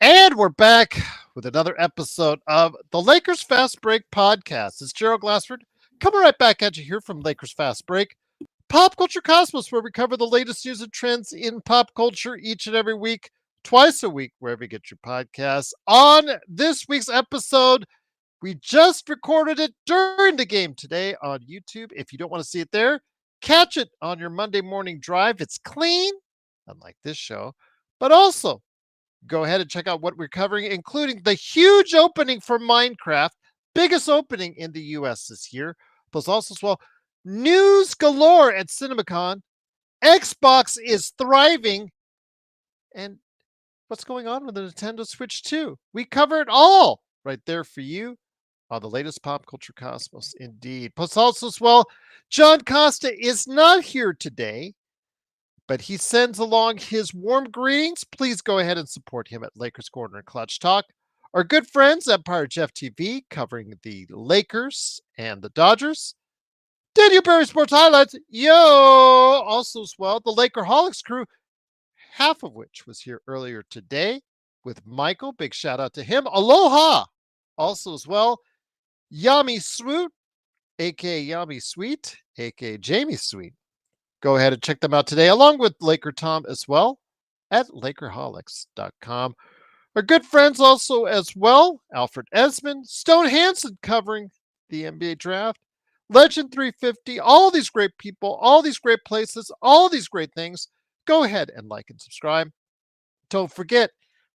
And we're back with another episode of the Lakers Fast Break podcast. It's Gerald Glassford coming right back at you here from Lakers Fast Break, Pop Culture Cosmos, where we cover the latest news and trends in pop culture each and every week, twice a week, wherever you get your podcasts. On this week's episode, we just recorded it during the game today on YouTube. If you don't want to see it there, catch it on your Monday morning drive. It's clean, unlike this show, but also go ahead and check out what we're covering, including the huge opening for Minecraft, biggest opening in the US this year. Plus, also as well, news galore at CinemaCon. Xbox is thriving, and what's going on with the Nintendo Switch 2? We cover it all right there for you on the latest pop culture cosmos. Indeed. Plus, also as well, John Costa is not here today, but he sends along his warm greetings. Please go ahead and support him at Lakers Corner and Clutch Talk. Our good friends at Pirate Jeff TV covering the Lakers and the Dodgers. Daniel Berry Sports Highlights. Yo! Also as well, the Lakerholics crew, half of which was here earlier today with Michael. Big shout out to him. Aloha! Also as well, Yami Swoot, aka Yami Sweet, aka Jamie Sweet. Go ahead and check them out today, along with Laker Tom as well at Lakerholics.com. Our good friends also as well, Alfred Esmond, Stone Hansen covering the NBA draft, Legend 350, all these great people, all these great places, all these great things. Go ahead and like and subscribe. Don't forget,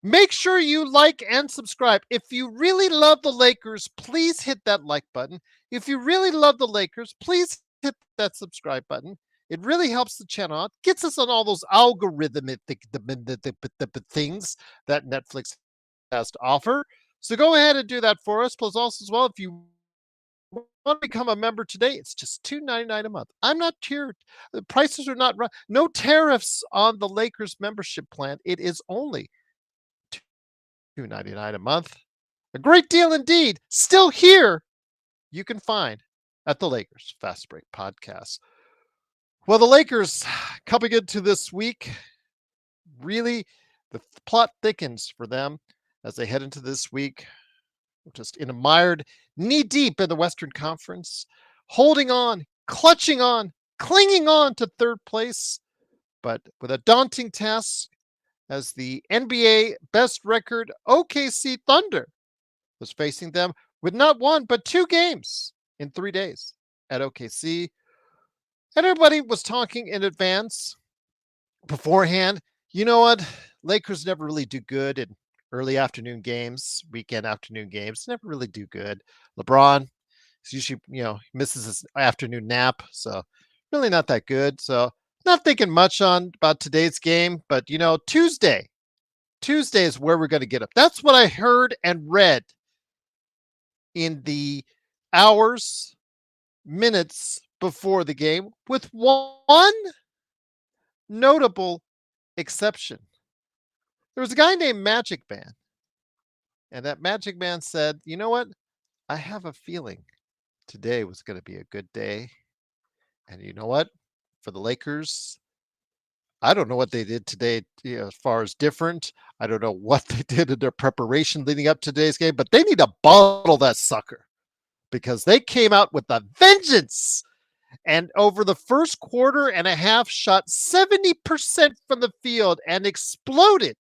make sure you like and subscribe. If you really love the Lakers, please hit that like button. If you really love the Lakers, please hit that subscribe button. It really helps the channel out, gets us on all those algorithmic things that Netflix has to offer. So go ahead and do that for us. Plus, also as well, if you want to become a member today, it's just $2.99 a month. I'm not here. The prices are not right. No tariffs on the Lakers membership plan. It is only $2.99 a month. A great deal indeed. Still here, you can find at the Lakers Fast Break Podcast. Well, the Lakers coming into this week, really, the plot thickens for them as they head into this week, just in a mired, knee deep in the Western Conference, holding on, clutching on, clinging on to third place, but with a daunting task as the NBA best record OKC Thunder was facing them with not one, but two games in 3 days at OKC. And everybody was talking in advance beforehand. You know what? Lakers never really do good in early afternoon games, weekend afternoon games. Never really do good. LeBron is usually, misses his afternoon nap. So really not that good. So not thinking much on about today's game, but Tuesday is where we're going to get up. That's what I heard and read in the hours, minutes before the game, with one notable exception. There was a guy named Magic Man, and that Magic Man said, "You know what? I have a feeling today was going to be a good day." And you know what? For the Lakers, I don't know what they did today, as far as different. I don't know what they did in their preparation leading up to today's game, but they need to bottle that sucker because they came out with a vengeance. And over the first quarter and a half, shot 70% from the field and exploded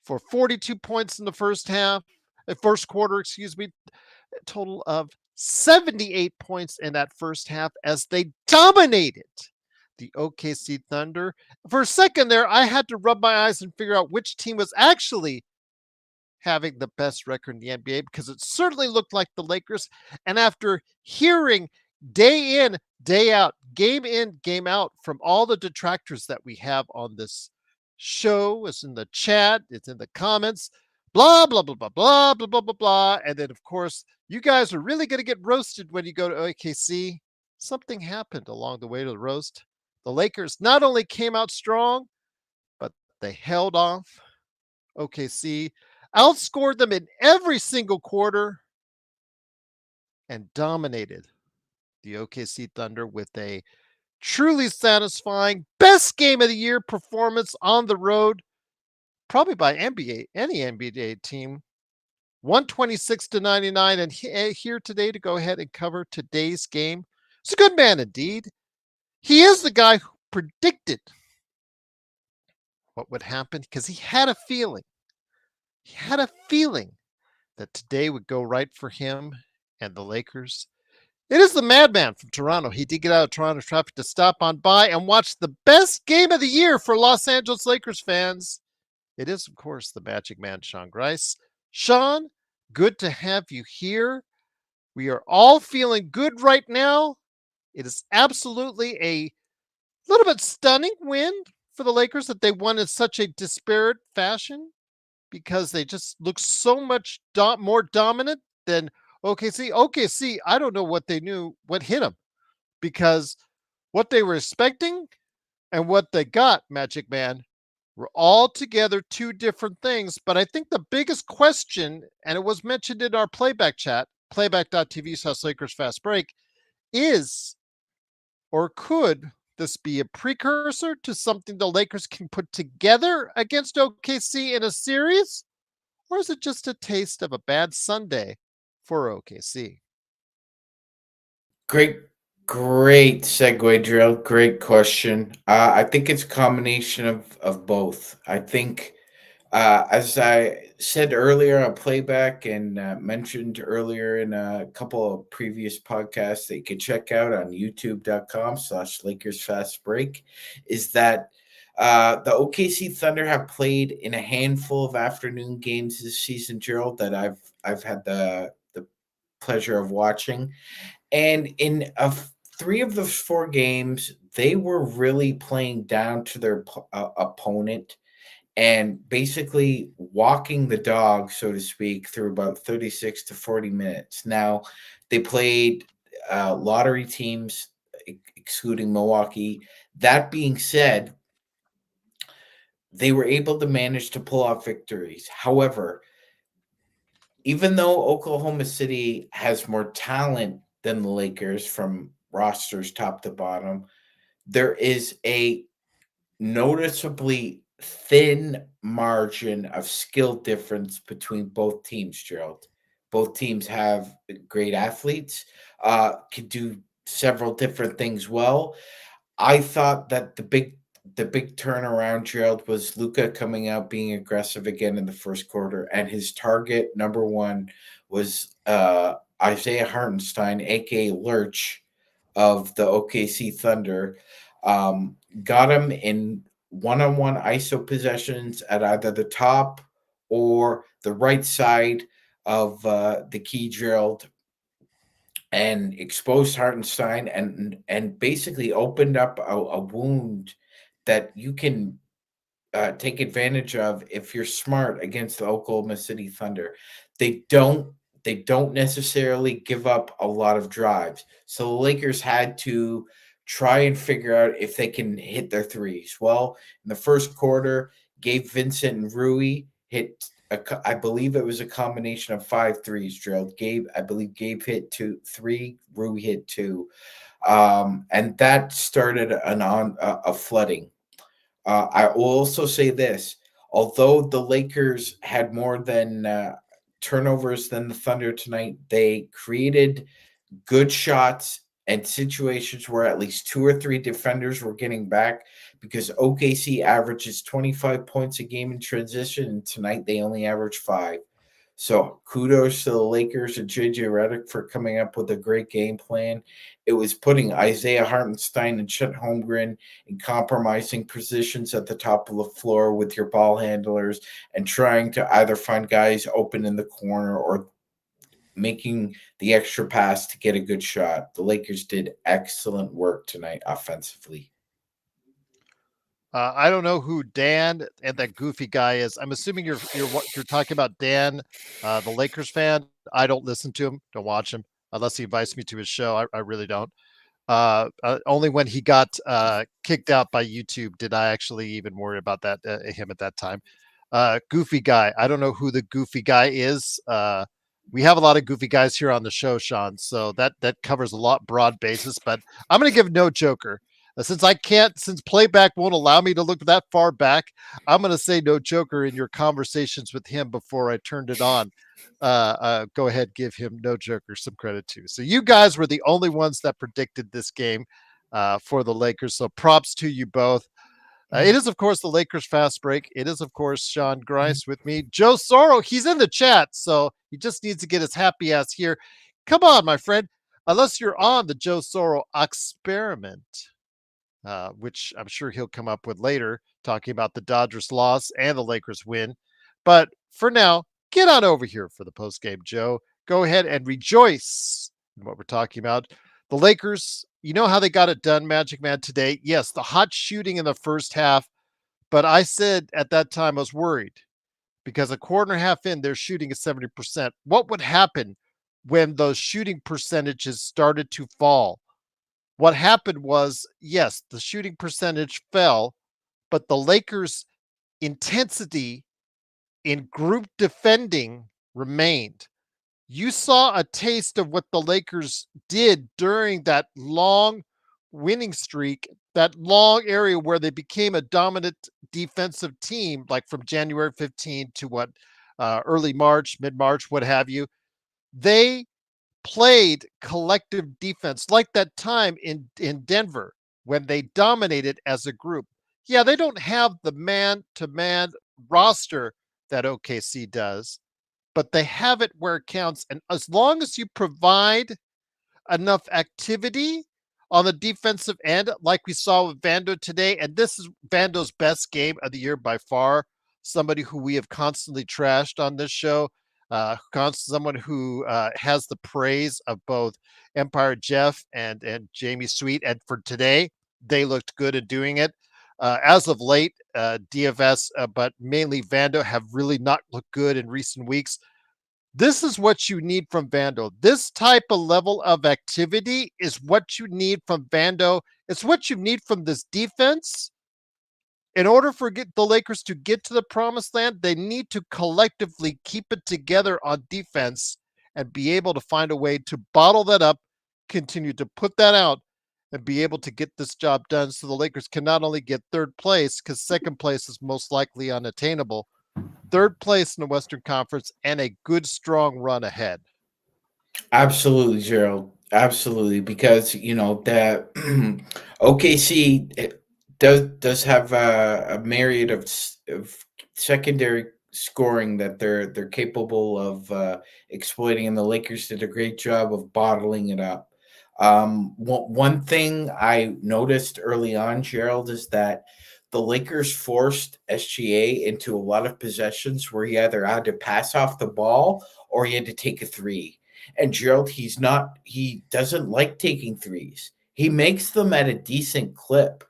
for 42 points in the first quarter, excuse me, a total of 78 points in that first half as they dominated the OKC Thunder. For a second there, I had to rub my eyes and figure out which team was actually having the best record in the NBA, because it certainly looked like the Lakers. And after hearing day in, day out, game in, game out from all the detractors that we have on this show, it's in the chat, it's in the comments, blah, blah, blah, blah, blah, blah, blah, blah, blah. And then, of course, you guys are really going to get roasted when you go to OKC. Something happened along the way to the roast. The Lakers not only came out strong, but they held off OKC, outscored them in every single quarter, and dominated the OKC Thunder with a truly satisfying best game of the year performance on the road probably by any NBA team. 126-99, and here today to go ahead and cover today's game. It's a good man indeed. He is the guy who predicted what would happen because he had a feeling. He had a feeling that today would go right for him and the Lakers. It is the madman from Toronto. He did get out of Toronto traffic to stop on by and watch the best game of the year for Los Angeles Lakers fans. It is, of course, the Magic Man, Sean Grice. Sean, good to have you here. We are all feeling good right now. It is absolutely a little bit stunning win for the Lakers that they won in such a disparate fashion because they just look so much more dominant than OKC. OKC, I don't know what they knew, what hit them, because what they were expecting and what they got, Magic Man, were altogether two different things. But I think the biggest question, and it was mentioned in our playback chat, playback.tv/Lakers Fast Break, is or could this be a precursor to something the Lakers can put together against OKC in a series? Or is it just a taste of a bad Sunday for OKC? Great, great segue, Drill. Great question. I think it's a combination of both. I think, as I said earlier on playback and mentioned earlier in a couple of previous podcasts that you could check out on youtube.com/Lakers Fast Break, is that the OKC Thunder have played in a handful of afternoon games this season, Gerald, that I've had the pleasure of watching. And in three of those four games, they were really playing down to their opponent and basically walking the dog, so to speak, through about 36 to 40 minutes. Now, they played lottery teams, excluding Milwaukee. That being said, they were able to manage to pull off victories. However, even though Oklahoma City has more talent than the Lakers from rosters top to bottom, there is a noticeably thin margin of skill difference between both teams, Gerald. Both teams have great athletes, can do several different things well. I thought that the big turnaround, Gerald, was Luca coming out being aggressive again in the first quarter, and his target number one was Isaiah Hartenstein, aka Lurch, of the OKC Thunder. Um, got him in one-on-one ISO possessions at either the top or the right side of the key, Gerald, and exposed Hartenstein and basically opened up a wound that you can take advantage of if you're smart against the Oklahoma City Thunder. They don't they don't necessarily give up a lot of drives. So the Lakers had to try and figure out if they can hit their threes. Well, in the first quarter, Gabe Vincent and Rui hit I believe it was a combination of five threes drilled. I believe Gabe hit three, Rui hit two. And that started a flooding. I will also say this: although the Lakers had more than turnovers than the Thunder tonight, they created good shots and situations where at least two or three defenders were getting back because OKC averages 25 points a game in transition, and tonight they only average five. So kudos to the Lakers and JJ Redick for coming up with a great game plan. It was putting Isaiah Hartenstein and Chet Holmgren in compromising positions at the top of the floor with your ball handlers and trying to either find guys open in the corner or making the extra pass to get a good shot. The Lakers did excellent work tonight offensively. I don't know who Dan and that goofy guy is. I'm assuming you're talking about Dan, the Lakers fan. I don't listen to him, don't watch him unless he invites me to his show. I really don't. Only when he got kicked out by YouTube did I actually even worry about that him at that time. Goofy guy. I don't know who the goofy guy is. We have a lot of goofy guys here on the show, Sean. So that covers a lot broad basis. But I'm going to give no joker. Since playback won't allow me to look that far back, I'm going to say no joker in your conversations with him before I turned it on. Go ahead, give him no joker some credit too. So you guys were the only ones that predicted this game for the Lakers. So props to you both. It is, of course, the Lakers fast break. It is, of course, Sean Grice with me. Joe Soro, he's in the chat, so he just needs to get his happy ass here. Come on, my friend. Unless you're on the Joe Soro experiment, which I'm sure he'll come up with later, talking about the Dodgers loss and the Lakers win. But for now, get on over here for the post game, Joe. Go ahead and rejoice in what we're talking about. The Lakers, you know how they got it done, Magic Man, today? Yes, the hot shooting in the first half. But I said at that time I was worried because a quarter and a half in, they're shooting at 70%. What would happen when those shooting percentages started to fall? What happened was, yes, the shooting percentage fell, but the Lakers' intensity in group defending remained. You saw a taste of what the Lakers did during that long winning streak, that long area where they became a dominant defensive team, like from January 15 to early March, mid March, what have you. They played collective defense like that time in Denver when they dominated as a group. Yeah, they don't have the man to man roster that OKC does, but they have it where it counts. And as long as you provide enough activity on the defensive end, like we saw with Vando today, and this is Vando's best game of the year by far. Somebody who we have constantly trashed on this show, someone who has the praise of both Empire Jeff and Jamie Sweet, and for today, they looked good at doing it. As of late, DFS, but mainly Vando, have really not looked good in recent weeks. This is what you need from Vando. This type of level of activity is what you need from Vando. It's what you need from this defense. In order for the Lakers to get to the promised land, they need to collectively keep it together on defense and be able to find a way to bottle that up, continue to put that out, and be able to get this job done so the Lakers can not only get third place, because second place is most likely unattainable, third place in the Western Conference, and a good, strong run ahead. Absolutely, Gerald. Absolutely, because that OKC does have a myriad of secondary scoring that they're capable of exploiting, and the Lakers did a great job of bottling it up. One thing I noticed early on, Gerald, is that the Lakers forced SGA into a lot of possessions where he either had to pass off the ball or he had to take a three. And Gerald, he doesn't like taking threes. He makes them at a decent clip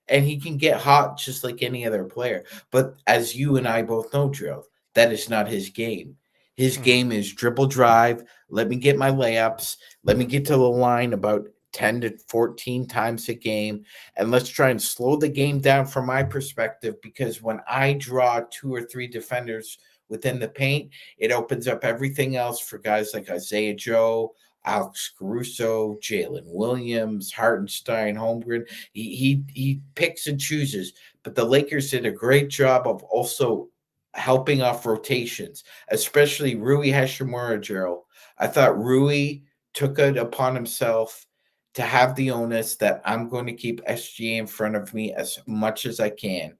and he can get hot just like any other player. But as you and I both know, Gerald, that is not his game. His Mhm. game is dribble drive. Let me get my layups. Let me get to the line about 10 to 14 times a game. And let's try and slow the game down from my perspective, because when I draw two or three defenders within the paint, it opens up everything else for guys like Isaiah Joe, Alex Caruso, Jalen Williams, Hartenstein, Holmgren. He picks and chooses. But the Lakers did a great job of also helping off rotations, especially Rui Hashimura, Gerald. I thought Rui took it upon himself to have the onus that I'm going to keep SGA in front of me as much as I can.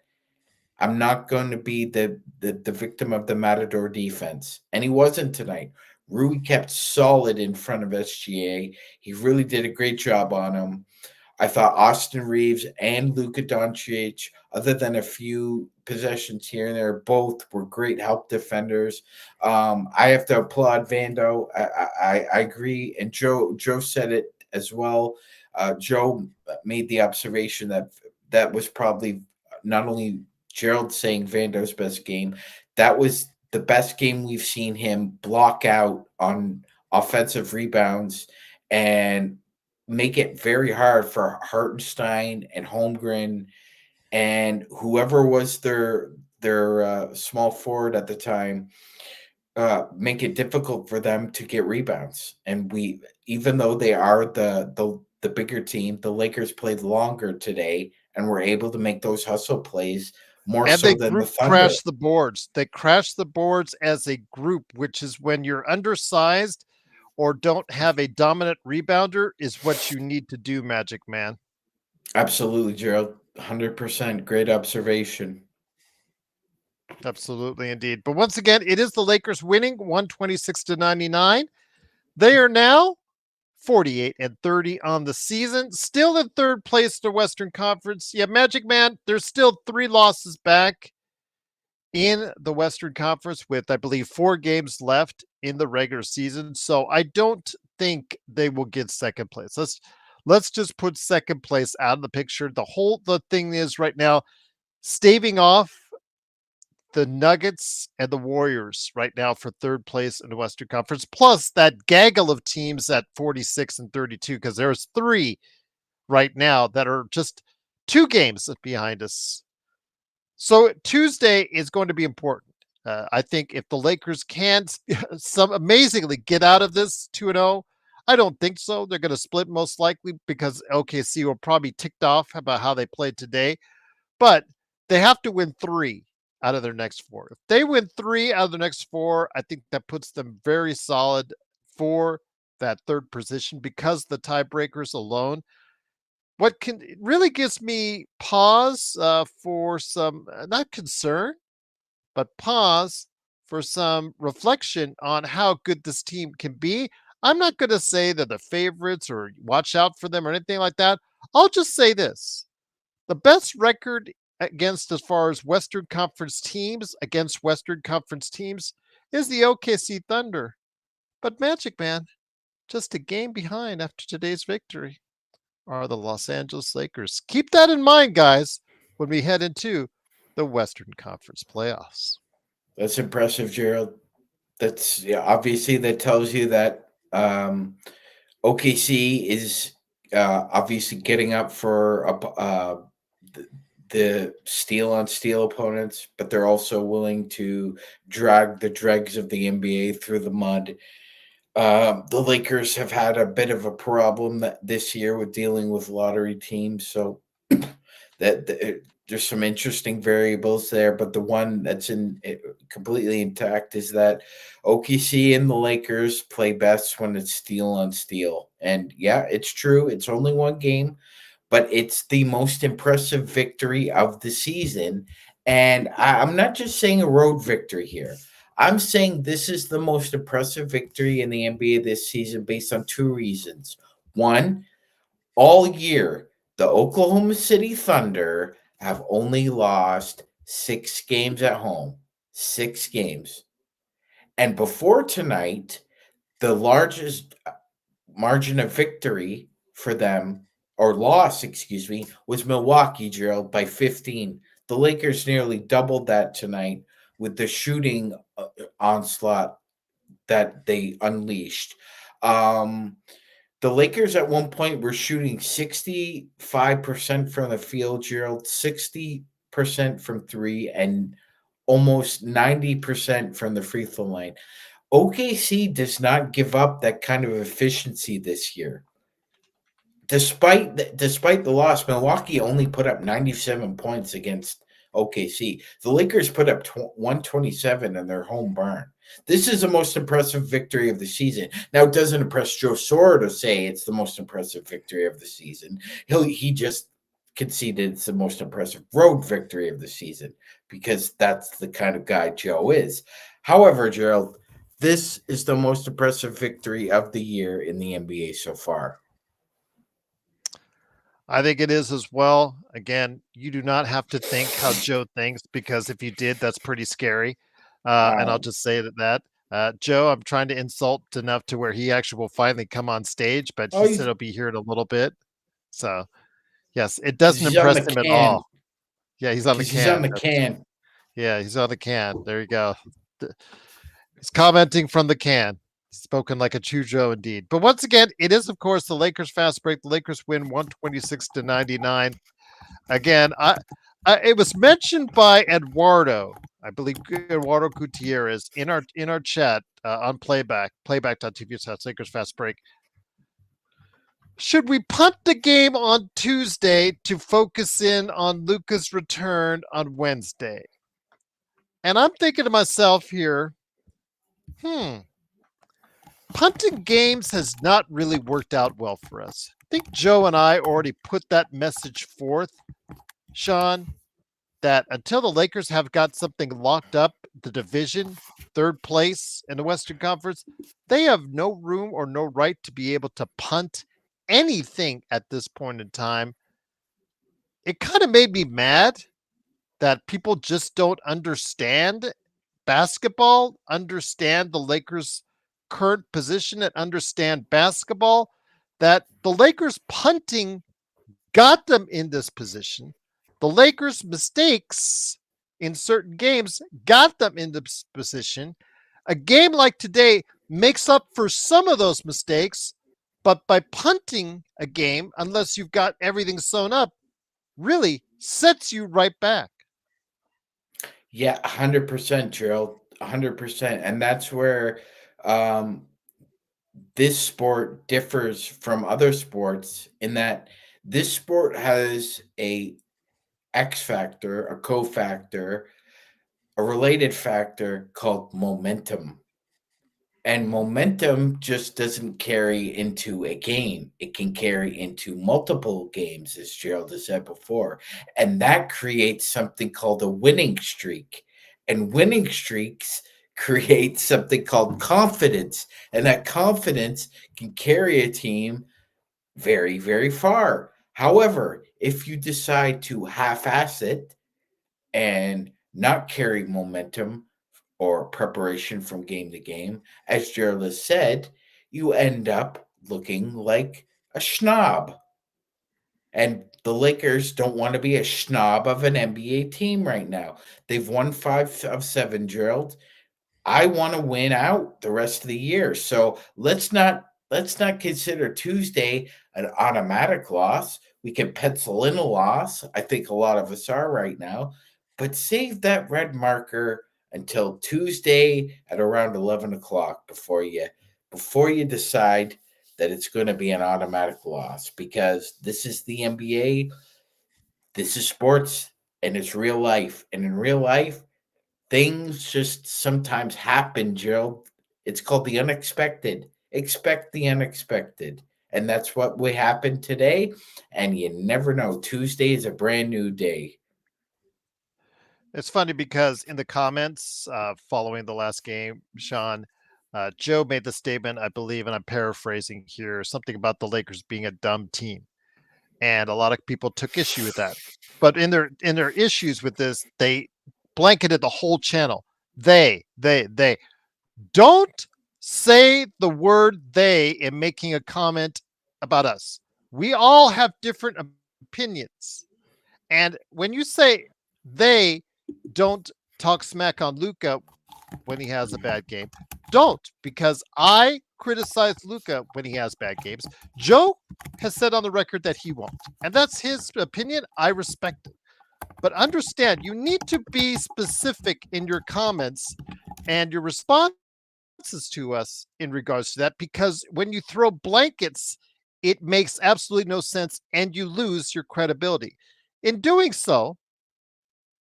I'm not going to be the victim of the Matador defense. And he wasn't tonight. Rui kept solid in front of SGA. He really did a great job on him. I thought Austin Reeves and Luka Doncic, other than a few possessions here and there, both were great help defenders. I have to applaud Vando. I agree, and Joe said it as well. Joe made the observation that that was probably not only Gerald saying Vando's best game, that was the best game we've seen him block out on offensive rebounds and make it very hard for Hartenstein and Holmgren and whoever was their small forward at the time, make it difficult for them to get rebounds. And we, even though they are the bigger team. The Lakers played longer today and were able to make those hustle plays more And so they than the group Thunder. crash the boards. They crash the boards as a group, which is when you're undersized or don't have a dominant rebounder, is what you need to do, Magic Man. Absolutely, Gerald. 100%. Great observation. Absolutely, indeed. But once again, it is the Lakers winning 126-99. They are now 48-30 on the season, still in third place in the Western Conference. Yeah, Magic Man, there's still 3 losses back in the Western Conference with, I believe, 4 games left in the regular season. So I don't think they will get second place. Let's just put second place out of the picture. The thing is right now staving off the Nuggets and the Warriors right now for third place in the Western Conference, plus that gaggle of teams at 46-32, because there's 3 right now that are just 2 games behind us. So Tuesday is going to be important. I think if the Lakers can some amazingly get out of this 2-0, I don't think so. They're going to split most likely because OKC will probably ticked off about how they played today. But they have to win 3 out of their next 4. If they win 3 out of the next 4, I think that puts them very solid for that third position because the tiebreakers alone. What can it really gives me pause for some not concern, but pause for some reflection on how good this team can be. I'm not going to say that the favorites or watch out for them or anything like that. I'll just say this: the best record against as far as Western Conference teams against Western Conference teams is the OKC Thunder. But Magic Man, just a game behind after today's victory, are the Los Angeles Lakers. Keep that in mind, guys, when we head into the Western Conference playoffs. That's impressive, Gerald. That's yeah, obviously that tells you that OKC is obviously getting up for the, the steel on steel opponents, but they're also willing to drag the dregs of the NBA through the mud. The Lakers have had a bit of a problem this year with dealing with lottery teams, so there's some interesting variables there. But the one that's completely intact is that OKC and the Lakers play best when it's steel on steel. And yeah, it's true. It's only one game, but it's the most impressive victory of the season. And I'm not just saying a road victory here. I'm saying this is the most impressive victory in the NBA this season based on 2 reasons. One, all year, the Oklahoma City Thunder have only lost 6 games at home. 6 games. And before tonight, the largest margin of victory for them, or loss, excuse me, was Milwaukee, Gerald, by 15. The Lakers nearly doubled that tonight with the shooting onslaught that they unleashed. Um, the Lakers at one point were shooting 65% from the field, Gerald, 60% from 3, and almost 90% from the free throw line. OKC does not give up that kind of efficiency this year. Despite the loss, Milwaukee only put up 97 points against OKC. The Lakers put up 127 in their home burn. This is the most impressive victory of the season. Now, it doesn't impress Joe Soro to say it's the most impressive victory of the season. He just conceded it's the most impressive road victory of the season because that's the kind of guy Joe is. However, Gerald, this is the most impressive victory of the year in the NBA so far. I think it is as well. Again, you do not have to think how Joe thinks because if you did, that's pretty scary. And I'll Um, just say Joe, I'm trying to insult enough to where he actually will finally come on stage, but oh, he said he'll be here in a little bit. So, yes, it doesn't he's on impress the him at can all. Yeah, he's on the because he's on can. the can. Yeah, he's on the can. There you go. He's commenting from the can. Spoken like a true Joe indeed. But once again, it is, of course, the Lakers fast break. The Lakers win 126-99. Again, it was mentioned by Eduardo, I believe Eduardo Gutierrez in our chat on playback.tv/Lakers fast break. Should we punt the game on Tuesday to focus in on Luca's return on Wednesday? And I'm thinking to myself here, hmm, punting games has not really worked out well for us. I think Joe and I already put that message forth, Sean, that until the Lakers have got something locked up, the division, third place in the Western Conference, they have no room or no right to be able to punt anything at this point in time. It kind of made me mad that people just don't understand basketball, understand the Lakers' current position, and understand basketball. That the Lakers punting got them in this position. The Lakers' mistakes in certain games got them in this position. A game like today makes up for some of those mistakes, but by punting a game, unless you've got everything sewn up, really sets you right back. Yeah, 100%, Gerald. 100%. And that's where um, this sport differs from other sports in that this sport has a X factor, a cofactor, a related factor called momentum. And momentum just doesn't carry into a game. It can carry into multiple games, as Gerald has said before. And that creates something called a winning streak. And winning streaks create something called confidence. And that confidence can carry a team very, very far. However, if you decide to half ass it and not carry momentum or preparation from game to game, as Gerald has said, you end up looking like a schnob. And the Lakers don't want to be a schnob of an NBA team right now. They've won 5 of 7, Gerald. I want to win out the rest of the year. So let's not consider Tuesday an automatic loss. We can pencil in a loss. I think a lot of us are right now, but save that red marker until Tuesday at around 11 o'clock before you decide that it's going to be an automatic loss because this is the NBA, this is sports, and it's real life. And in real life, things just sometimes happen, Jill. It's called the unexpected. Expect the unexpected. And that's what will happen today. And you never know. Tuesday is a brand new day. It's funny because in the comments following the last game, Sean, Joe made the statement, I believe, and I'm paraphrasing here, something about the Lakers being a dumb team, and a lot of people took issue with that. But in their issues with this, they blanketed the whole channel. They don't say the word "they" in making a comment about us. We all have different opinions, and when you say they don't talk smack on Luca when he has a bad game, don't, because I criticize Luca when he has bad games. Joe has said on the record that he won't, and that's his opinion. I respect it. But understand, you need to be specific in your comments and your responses to us in regards to that, because when you throw blankets, it makes absolutely no sense and you lose your credibility. In doing so,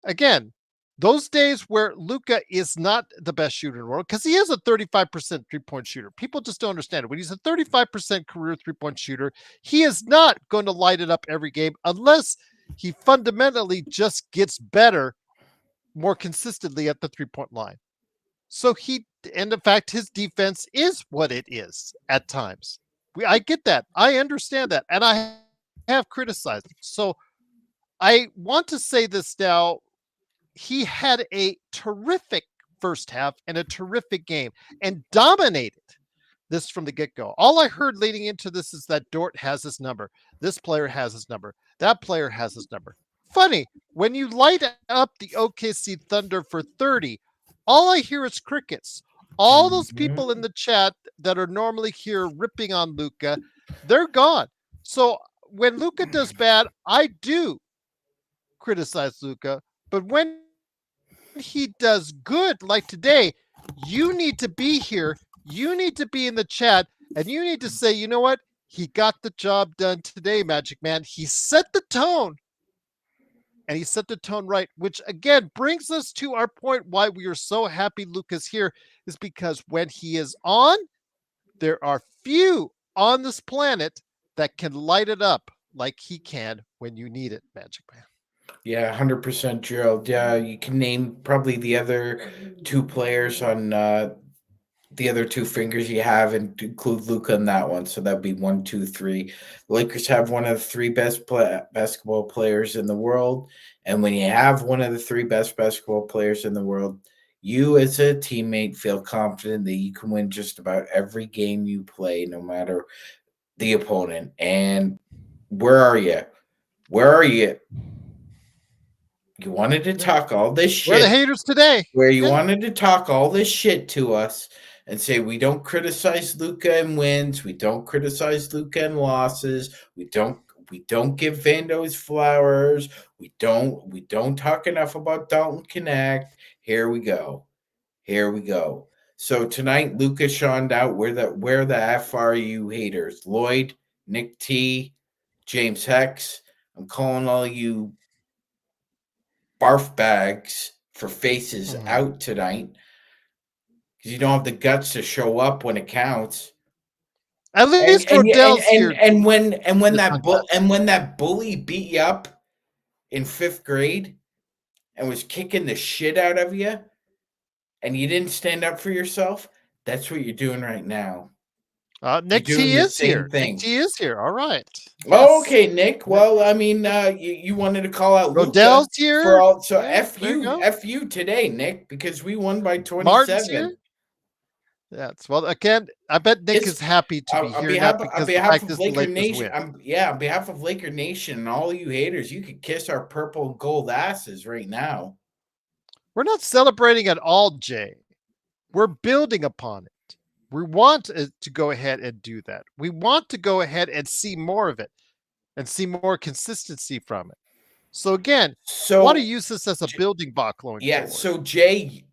again, those days where Luca is not the best shooter in the world, because he is a 35% three-point shooter. People just don't understand it. When he's a 35% career three-point shooter, he is not going to light it up every game unless he fundamentally just gets better more consistently at the three-point line. So and in fact, his defense is what it is at times. I get that. I understand that. And I have criticized it. So I want to say this now. He had a terrific first half and a terrific game and dominated this from the get-go. All I heard leading into this is that Dort has his number. This player has his number. That player has his number. Funny, when you light up the OKC Thunder for 30, all I hear is crickets. All those Mhm. people in the chat that are normally here ripping on Luca, they're gone. So when Luca does bad, I do criticize Luca, but when he does good, like today, you need to be here. You need to be in the chat, and you need to say, you know what? He got the job done today, Magic Man. He set the tone, and he set the tone right, which again brings us to our point why we are so happy Luca's here is because when he is on, there are few on this planet that can light it up like he can when you need it, Magic Man. Yeah, 100% Gerald. Yeah, you can name probably the other two players on the other two fingers you have and include Luca in that one. So that'd be one, two, three. The Lakers have one of the three best basketball players in the world. And when you have one of the three best basketball players in the world, you as a teammate feel confident that you can win just about every game you play, no matter the opponent. And where are you? Where are you? You wanted to talk all this We're the shit haters today. where you Yeah. wanted to talk all this shit to us and say we don't criticize Luca in wins, we don't criticize Luca in losses, we don't give Vando his flowers, we don't talk enough about Dalton Connect. Here we go. Here we go. So tonight Luca shined out. Where the F are you haters? Lloyd, Nick T, James Hex. I'm calling all you barf bags for faces out tonight because you don't have the guts to show up when it counts. At And least and and Rodell's and here. and when that bully beat you up in 5th grade and was kicking the shit out of you, and you didn't stand up for yourself, that's what you're doing right now. You're Nick doing T the is same here. Nick thing. T is here. All right. Oh, Yes. okay, Nick. Nick- Well, I mean, you wanted to call out Luca Rodell's for here. all, so Yeah, there you go. F you today, Nick, because we won by Martin's here. 27. Yes. Well, again, I bet Nick It's is happy to be on here, not behalf on because the behalf fact of is the Laker Lakers Nation. win. On behalf of Laker Nation and all you haters, you could kiss our purple and gold asses right now. We're not celebrating at all, Jay. We're building upon it. We want to go ahead and do that. We want to go ahead and see more of it and see more consistency from it. So again, want to So use this as a building block going yeah, forward. so Jay,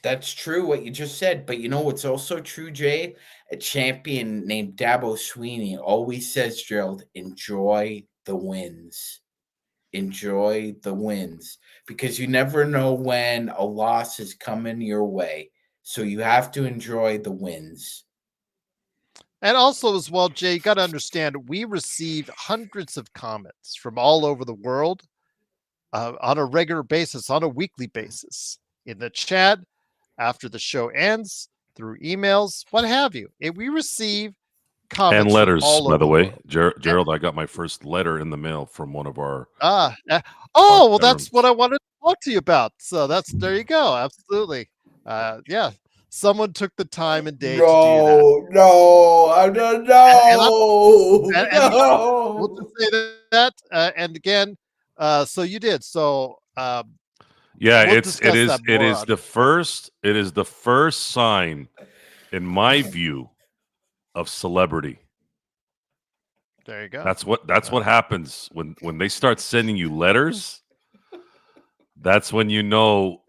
that's true what you just said. But you know what's also true, Jay? A champion named Dabo Sweeney always says, Gerald, enjoy the wins. Enjoy the wins because you never know when a loss is coming your way. So you have to enjoy the wins. And also, as well, Jay, you got to understand, we receive hundreds of comments from all over the world on a regular basis, on a weekly basis, in the chat, after the show ends, through emails, what have you. And we receive And comments from letters, all by over the the way. world. Gerald, I got my first letter in the mail from one of our Oh, well, that's what veterans. I wanted to talk to you about. So that's there you go. Absolutely. Yeah. Someone took the time and day to do that. No, no, And I no, and you know, we'll no. just say that, and again, so you did. So, Yeah, we'll it's it discuss is that it more is on the first it is the first sign, in my view, of celebrity. there you go. That's what happens when they start sending you letters. That's when you know.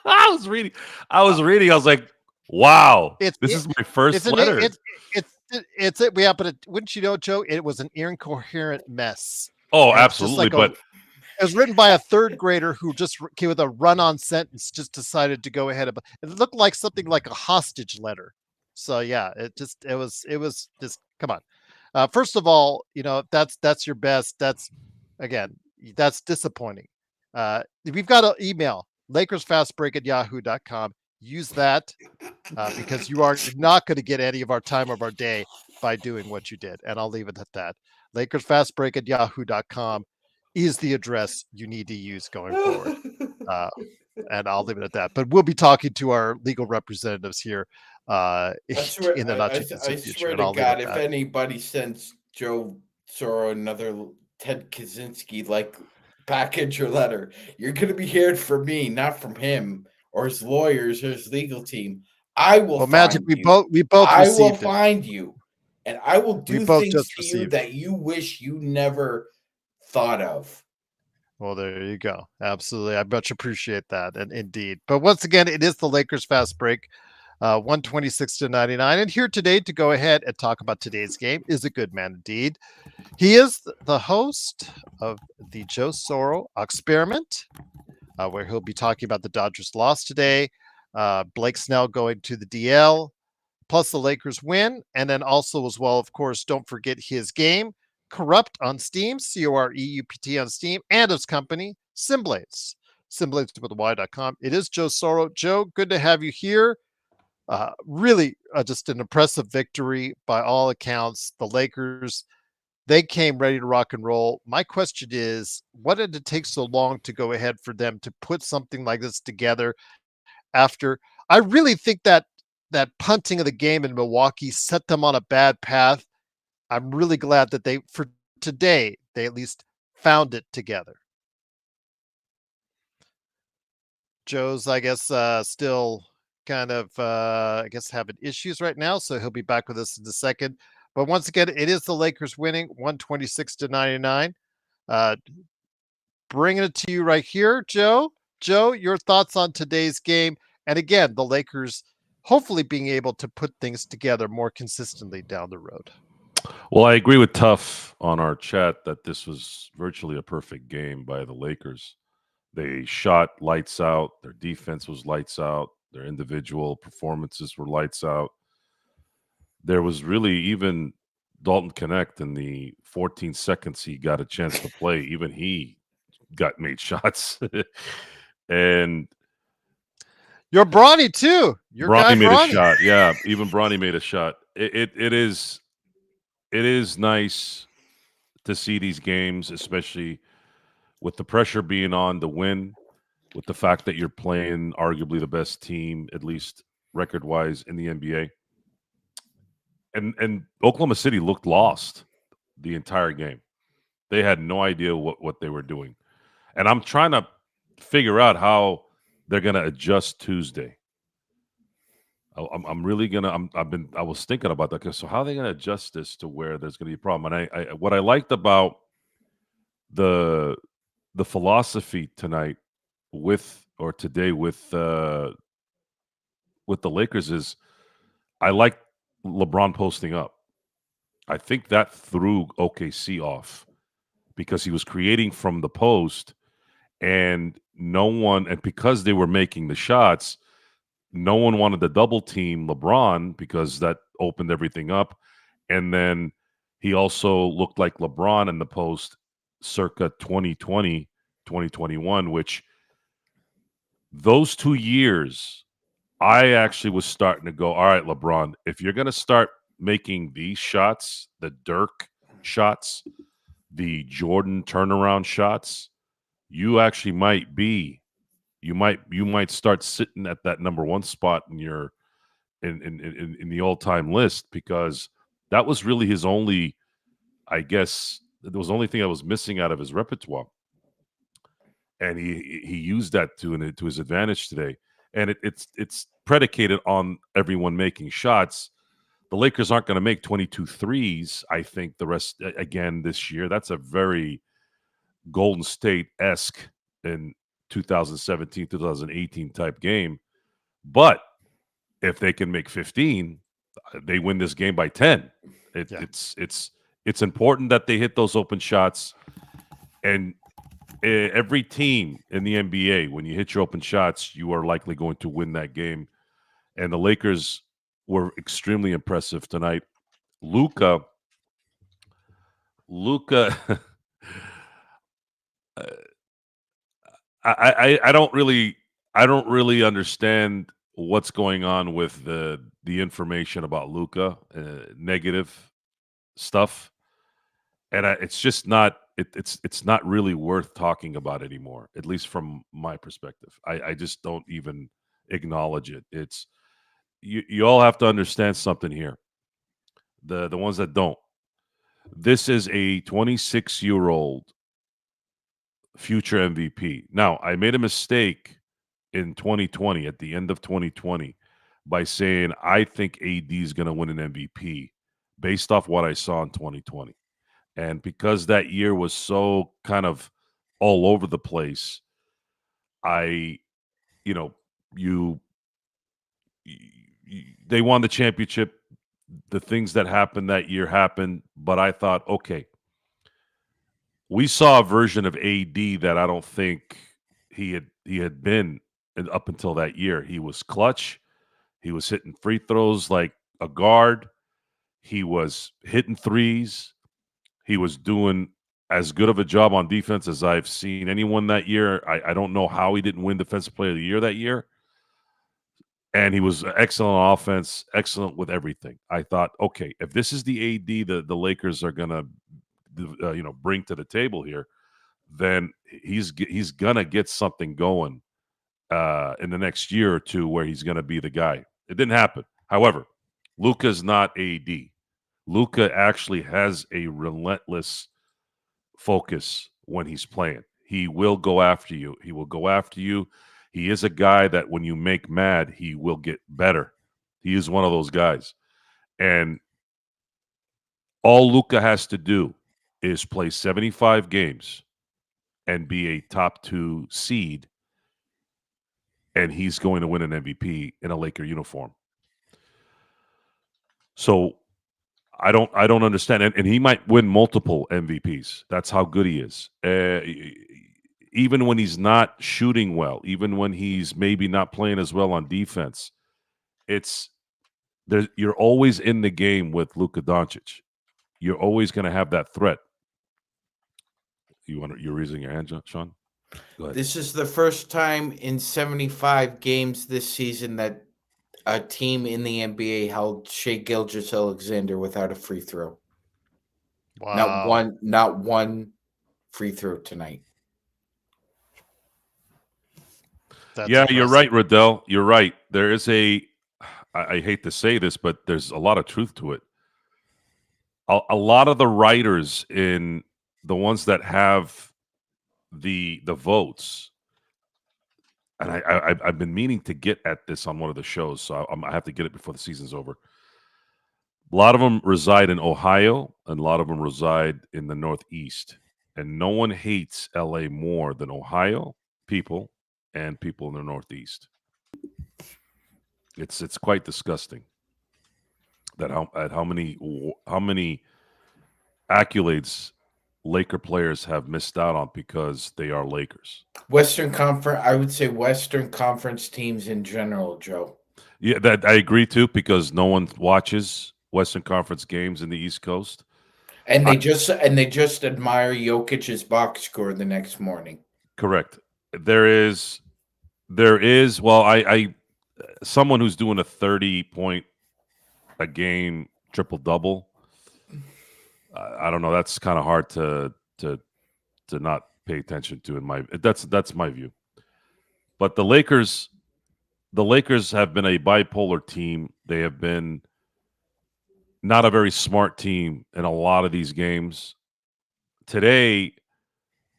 I was reading. I was reading. I was like, "Wow, It's this it is my it's first an letter." it's it yeah, but wouldn't you know, Joe, it was an incoherent mess, Oh, and it's just absolutely. like a But it was written by a third grader who just came with a run-on sentence, just decided to go ahead, it looked like something like a hostage letter. So, yeah, it was just come on. First of all, that's your best. Again, that's disappointing. We've got an email, LakersFastBreak@yahoo.com. Use that because you are not going to get any of our time of our day by doing what you did. And I'll leave it at that. LakersFastBreak@yahoo.com is the address you need to use going forward. Uh, and I'll leave it at that. But we'll be talking to our legal representatives here I swear, in the not too I distant future, swear and to I'll leave it God, at if that. anybody sends Joe Soro another Ted Kaczynski like package or letter, you're gonna be hearing from me, not from him or his lawyers or his legal team. I will Well, Magic, find we you. both I will received it. find you, and I will We do both things just to you received. that you wish you never thought of. Well, there you go. Absolutely. I much appreciate that. And indeed. But once again, it is the Lakers fast break. 126-99. And here today to go ahead and talk about today's game is a good man indeed. He is the host of the Joe Soro Experiment, where he'll be talking about the Dodgers' loss today, Blake Snell going to the DL, plus the Lakers win, and then also as well, of course, don't forget his game, Corrupt on Steam, Coreupt on Steam, and his company, Simblades, Simblades with Y.com. It is Joe Soro. Joe, good to have you here. Really, just an impressive victory by all accounts. The Lakers, they came ready to rock and roll. My question is, what did it take so long to go ahead for them to put something like this together after? I really think that punting of the game in Milwaukee set them on a bad path. I'm really glad that for today, they at least found it together. Joe's, I guess, still kind of, I guess, having issues right now, so he'll be back with us in a second. But once again, it is the Lakers winning 126-99. Uh, bringing it to you right here, Joe. Joe, your thoughts on today's game. And again, the Lakers hopefully being able to put things together more consistently down the road. Well, I agree with Tuff on our chat that this was virtually a perfect game by the Lakers. They shot lights out. Their defense was lights out. Their individual performances were lights out. There was really even Dalton Connect in the 14 seconds he got a chance to play. Even he got made shots. And your Bronny too. Your Bronny guy made Bronny. a shot. Yeah, even Bronny made a shot. It is nice to see these games, especially with the pressure being on to win, with the fact that you're playing arguably the best team, at least record wise, in the NBA. And Oklahoma City looked lost the entire game. They had no idea what they were doing. And I'm trying to figure out how they're going to adjust Tuesday. I'm really gonna. I was thinking about that. So how are they gonna adjust this to where there's gonna be a problem? And I what I liked about the philosophy tonight today with the Lakers is I like LeBron posting up. I think that threw OKC off because he was creating from the post and because they were making the shots, no one wanted to double team LeBron because that opened everything up. And then he also looked like LeBron in the post circa 2020, 2021, which those 2 years, I actually was starting to go, all right, LeBron, if you're going to start making these shots, the Dirk shots, the Jordan turnaround shots, you actually might be you might start sitting at that number one spot in your in the all-time list, because that was really his only, I guess, it was the only thing I was missing out of his repertoire. And he used that to his advantage today. And it's predicated on everyone making shots. The Lakers aren't going to make 22 threes, I think, the rest again this year. That's a very Golden State-esque in 2017, 2018 type game. But if they can make 15, they win this game by 10. It's important that they hit those open shots. And every team in the NBA, when you hit your open shots, you are likely going to win that game. And the Lakers were extremely impressive tonight. Luka, I don't really understand what's going on with the information about Luka, negative stuff, and it's just not it's not really worth talking about anymore. At least from my perspective, I just don't even acknowledge it. It's you all have to understand something here. The ones that don't. This is a 26-year-old future MVP. Now, I made a mistake in 2020, at the end of 2020, by saying I think AD is going to win an MVP based off what I saw in 2020. And because that year was so kind of all over the place, I, you know, you they won the championship. The things that happened that year happened, but I thought, okay, we saw a version of AD that I don't think he had been up until that year. He was clutch. He was hitting free throws like a guard. He was hitting threes. He was doing as good of a job on defense as I've seen anyone that year. I don't know how he didn't win Defensive Player of the Year that year. And he was excellent on offense, excellent with everything. I thought, okay, if this is the AD the Lakers are going to bring to the table here, then he's gonna get something going in the next year or two where he's gonna be the guy. It didn't happen. However, Luka's not AD. Luka actually has a relentless focus when he's playing. He will go after you. He will go after you. He is a guy that when you make mad, he will get better. He is one of those guys. And all Luka has to do is play 75 games and be a top 2 seed, and he's going to win an MVP in a Laker uniform. So I don't understand, and he might win multiple MVPs. That's how good he is. Even when he's not shooting well, even when he's maybe not playing as well on defense, you're always in the game with Luka Doncic. You're always going to have that threat. You're raising your hand, Sean? Go ahead. This is the first time in 75 games this season that a team in the NBA held Shai Gilgeous-Alexander without a free throw. Wow. Not one free throw tonight. That's You're impressive. right, Riddell. You're right. There is I hate to say this, but there's a lot of truth to it. A lot of the writers in the ones that have the votes, and I've been meaning to get at this on one of the shows, so I have to get it before the season's over. A lot of them reside in Ohio, and a lot of them reside in the Northeast. And no one hates LA more than Ohio people and people in the Northeast. It's quite disgusting that how many accolades Laker players have missed out on because they are Lakers. I would say Western Conference teams in general, Joe. Yeah, that I agree too, because no one watches Western Conference games in the East Coast. And they just admire Jokic's box score the next morning. Correct. There is well, I someone who's doing a 30-point a game triple double. I don't know. That's kind of hard to not pay attention to. That's my view. But the Lakers have been a bipolar team. They have been not a very smart team in a lot of these games. Today,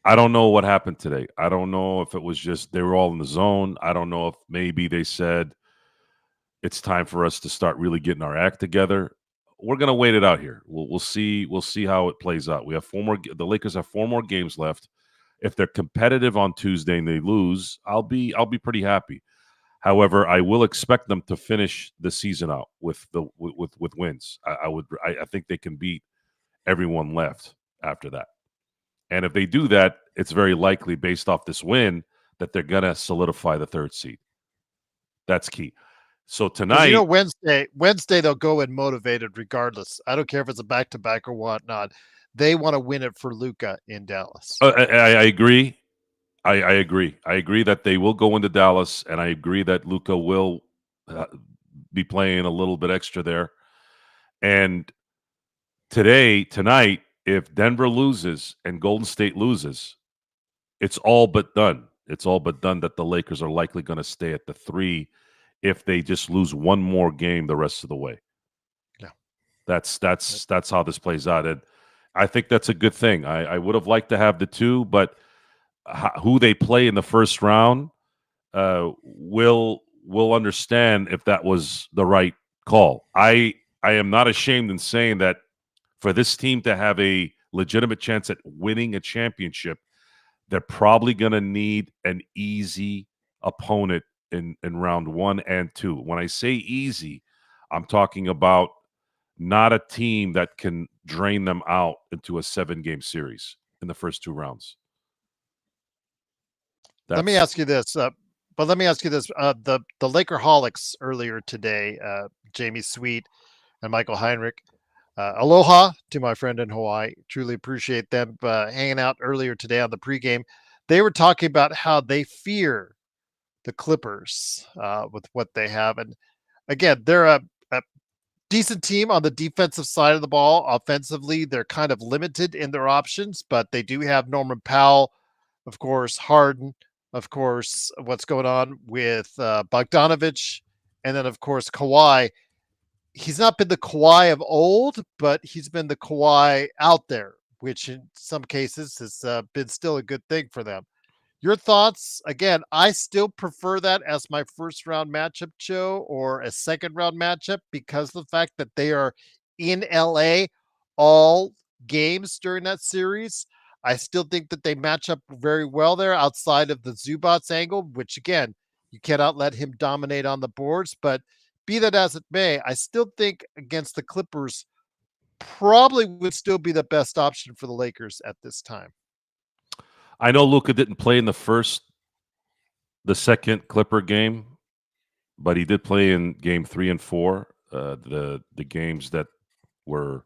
I don't know what happened today. I don't know if it was just they were all in the zone. I don't know if maybe they said it's time for us to start really getting our act together. We're going to wait it out here. We'll see. We'll see how it plays out. We have 4 more. The Lakers have 4 more games left. If they're competitive on Tuesday and they lose, I'll be pretty happy. However, I will expect them to finish the season out with wins. I think they can beat everyone left after that. And if they do that, it's very likely, based off this win, that they're going to solidify the 3rd seed. That's key. So tonight, Wednesday they'll go in motivated regardless. I don't care if it's a back-to-back or whatnot. They want to win it for Luka in Dallas. I agree. I agree. I agree that they will go into Dallas, and I agree that Luka will be playing a little bit extra there. And tonight, if Denver loses and Golden State loses, it's all but done. It's all but done that the Lakers are likely going to stay at the 3 if they just lose one more game the rest of the way. Yeah. That's how this plays out. And I think that's a good thing. I would have liked to have the 2, but who they play in the first round will understand if that was the right call. I am not ashamed in saying that for this team to have a legitimate chance at winning a championship, they're probably going to need an easy opponent in round 1 and 2. When I say easy, I'm talking about not a team that can drain them out into a 7-game series in the first 2 rounds. Let me ask you this. But let me ask you this: the Lakerholics earlier today, Jamie Sweet and Michael Heinrich. Aloha to my friend in Hawaii. Truly appreciate them hanging out earlier today on the pregame. They were talking about how they fear the Clippers with what they have, and again, they're a decent team on the defensive side of the ball. Offensively, they're kind of limited in their options, but they do have Norman Powell, of course, Harden, of course, what's going on with Bogdanovich, and then, of course, Kawhi. He's not been the Kawhi of old, but he's been the Kawhi out there, which in some cases has been still a good thing for them. Your thoughts? Again, I still prefer that as my first round matchup, Joe, or a second round matchup because of the fact that they are in LA all games during that series. I still think that they match up very well there outside of the Zubats angle, which again, you cannot let him dominate on the boards. But be that as it may, I still think against the Clippers probably would still be the best option for the Lakers at this time. I know Luka didn't play in the second Clipper game, but he did play in game 3 and 4, the games that were,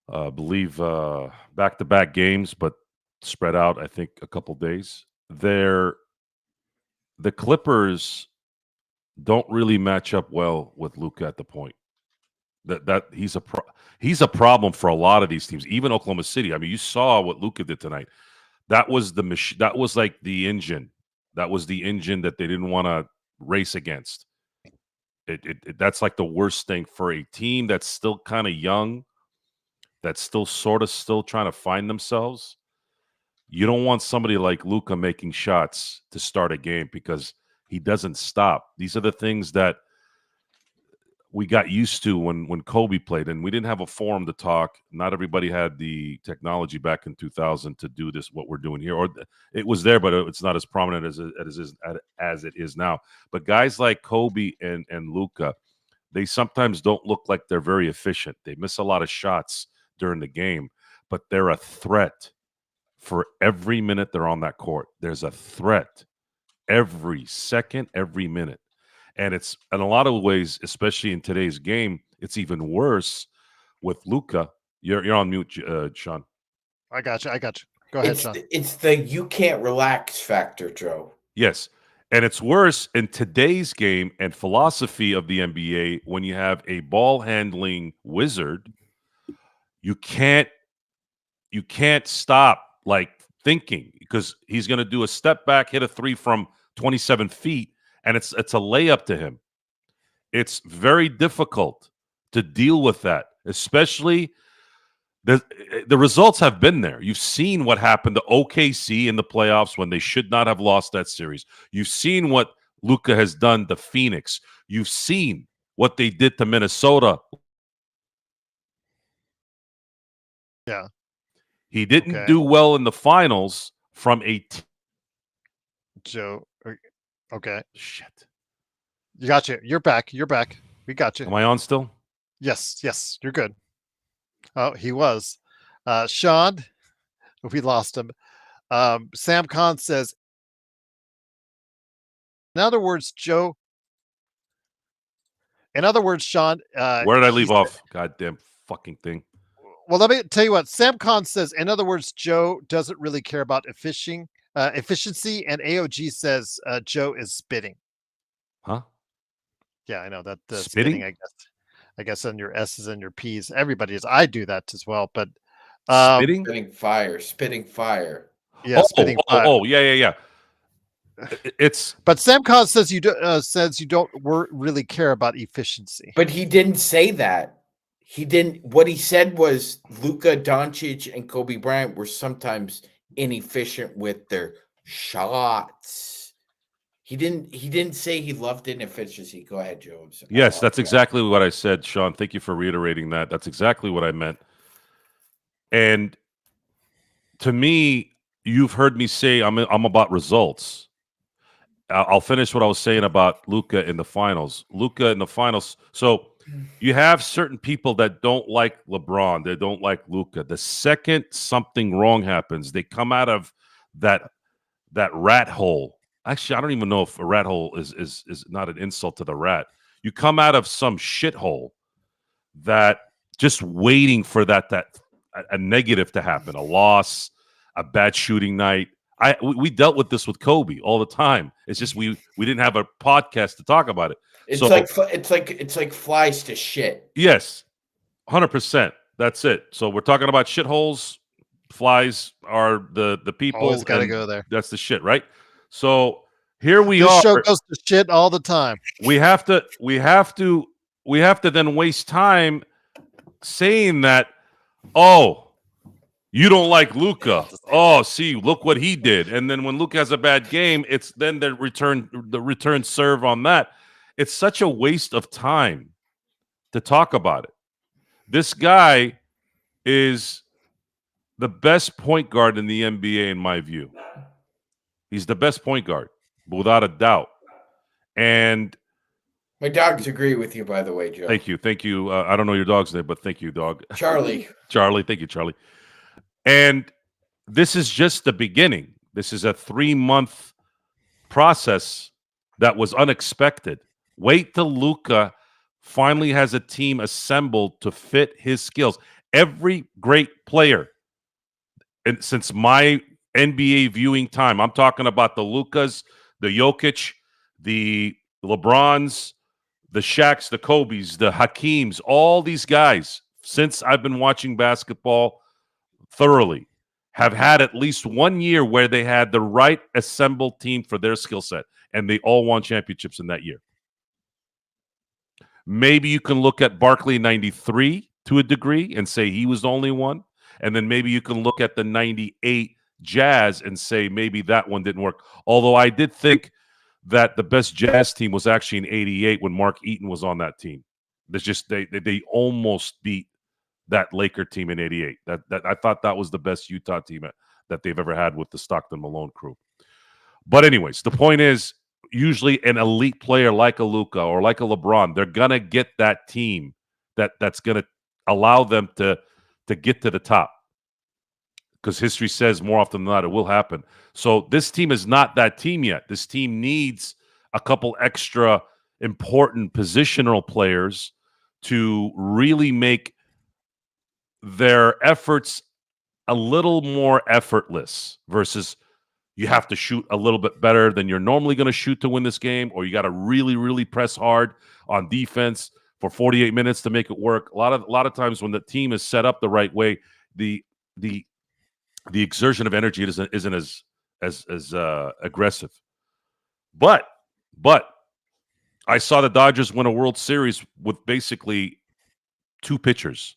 I believe, back-to-back games, but spread out, I think, a couple days. The Clippers don't really match up well with Luka at the point. That he's a problem for a lot of these teams, even Oklahoma City. I mean, you saw what Luka did tonight. That was that was like the engine. That was the engine that they didn't want to race against. That's like the worst thing for a team that's still kind of young, that's still trying to find themselves. You don't want somebody like Luka making shots to start a game because he doesn't stop. These are the things that we got used to when Kobe played, and we didn't have a forum to talk. Not everybody had the technology back in 2000 to do this, what we're doing here. Or it was there, but it's not as prominent as it is now. But guys like Kobe and Luka, they sometimes don't look like they're very efficient. They miss a lot of shots during the game, but they're a threat for every minute they're on that court. There's a threat every second, every minute. And it's in a lot of ways, especially in today's game, it's even worse with Luka. You're on mute, Sean. I got you. Go ahead, Sean. It's the you can't relax factor, Joe. Yes. And it's worse in today's game and philosophy of the NBA when you have a ball handling wizard. You can't stop like thinking because he's going to do a step back, hit a 3 from 27 feet, and it's a layup to him. It's very difficult to deal with that, especially the results have been there. You've seen what happened to OKC in the playoffs when they should not have lost that series. You've seen what Luka has done to Phoenix. You've seen what they did to Minnesota. Yeah. He didn't do well in the finals from Joe. Okay. Shit. You got you. You're back. We got you. Am I on still? Yes. You're good. Oh, he was. Sean, we lost him. Sam Khan says, in other words, Joe. In other words, Sean. Where did I leave off? Goddamn fucking thing. Well, let me tell you what. Sam Khan says, in other words, Joe doesn't really care about efficiency, and AOG says Joe is spitting. Huh? Yeah, I know that spitting. I guess on your S's and your P's, everybody is. I do that as well, but spitting fire. Yeah, spitting fire. Oh, yeah. It's but Sam Khan says you don't really care about efficiency. But he didn't say that. He didn't. What he said was Luka Doncic and Kobe Bryant were sometimes inefficient with their shots. He didn't say he loved inefficiency. Go ahead, Joe. Yes, that's exactly what I said, Sean. Thank you for reiterating that. That's exactly what I meant. And to me, you've heard me say I'm about results. I'll finish what I was saying about Luka in the finals. Luka in the finals. So you have certain people that don't like LeBron. They don't like Luka. The second something wrong happens, they come out of that rat hole. Actually, I don't even know if a rat hole is not an insult to the rat. You come out of some shithole that just waiting for that a negative to happen, a loss, a bad shooting night. We dealt with this with Kobe all the time. It's just we didn't have a podcast to talk about it. It's So like flies to shit. yes, 100%. That's it. So we're talking about shitholes. Flies are the people. Always got to and go there. That's the shit, right? So here we This are. show goes to shit all the time. We have to then waste time saying that, oh, you don't like Luka. Oh, see, look what he did. And then when Luka has a bad game, it's then the return serve on that. It's such a waste of time to talk about it. This guy is the best point guard in the NBA, in my view. He's the best point guard, without a doubt. And my dogs agree with you, by the way, Joe. Thank you. I don't know your dog's name, but thank you, dog. Charlie. Charlie, thank you, Charlie. And this is just the beginning. This is a 3-month process that was unexpected. Wait till Luka finally has a team assembled to fit his skills. Every great player, and since my NBA viewing time, I'm talking about the Lukas, the Jokic, the LeBrons, the Shaqs, the Kobes, the Hakeems, all these guys, since I've been watching basketball thoroughly, have had at least 1 year where they had the right assembled team for their skill set, and they all won championships in that year. Maybe you can look at Barkley 93 to a degree and say he was the only one, and then maybe you can look at the 98 Jazz and say maybe that one didn't work. Although I did think that the best Jazz team was actually in 88 when Mark Eaton was on that team. There's just they almost beat that Laker team in 88. That I thought that was the best Utah team that they've ever had with the Stockton Malone crew. But anyways, the point is, usually an elite player like a Luka or like a LeBron, they're gonna get that team that's gonna allow them to get to the top. Because history says more often than not it will happen. So this team is not that team yet. This team needs a couple extra important positional players to really make their efforts a little more effortless versus you have to shoot a little bit better than you're normally going to shoot to win this game, or you got to really, really press hard on defense for 48 minutes to make it work. A lot of times when the team is set up the right way, the exertion of energy isn't as aggressive. But I saw the Dodgers win a World Series with basically two pitchers,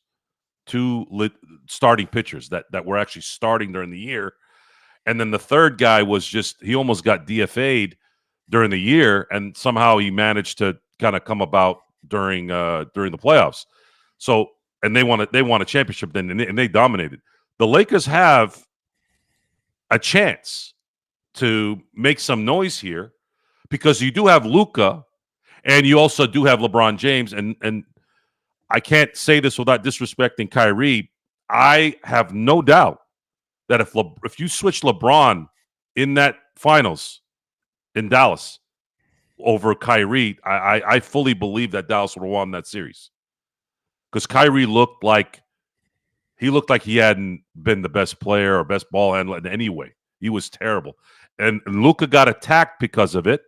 starting pitchers that were actually starting during the year. And then the third guy was he almost got DFA'd during the year, and somehow he managed to kind of come about during the playoffs. So, and they won a championship then, and they dominated. The Lakers have a chance to make some noise here because you do have Luka, and you also do have LeBron James, and I can't say this without disrespecting Kyrie. I have no doubt that if you switch LeBron in that finals in Dallas over Kyrie, I fully believe that Dallas would have won that series because Kyrie looked like he hadn't been the best player or best ball handler in any way. He was terrible, and Luka got attacked because of it,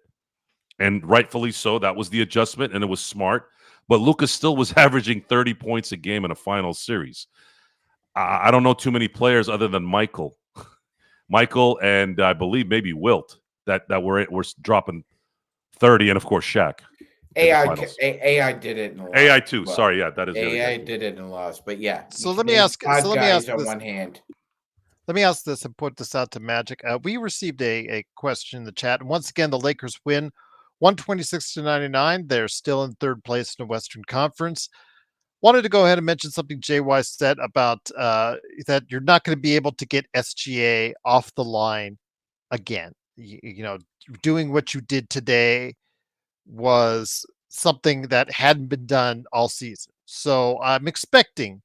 and rightfully so. That was the adjustment, and it was smart. But Luka still was averaging 30 points a game in a finals series. I don't know too many players other than Michael, and I believe maybe Wilt that were dropping 30, and of course Shaq. AI did it in the loss. AI too. Well, sorry, yeah, that is AI did it in the loss, but yeah. So let me ask. So let me ask on this. one hand. Let me ask this and put this out to Magic. We received a question in the chat, and once again, the Lakers win 126-99. They're still in third place in the Western Conference. Wanted to go ahead and mention something JY said about that you're not going to be able to get SGA off the line again. doing what you did today was something that hadn't been done all season. So I'm expecting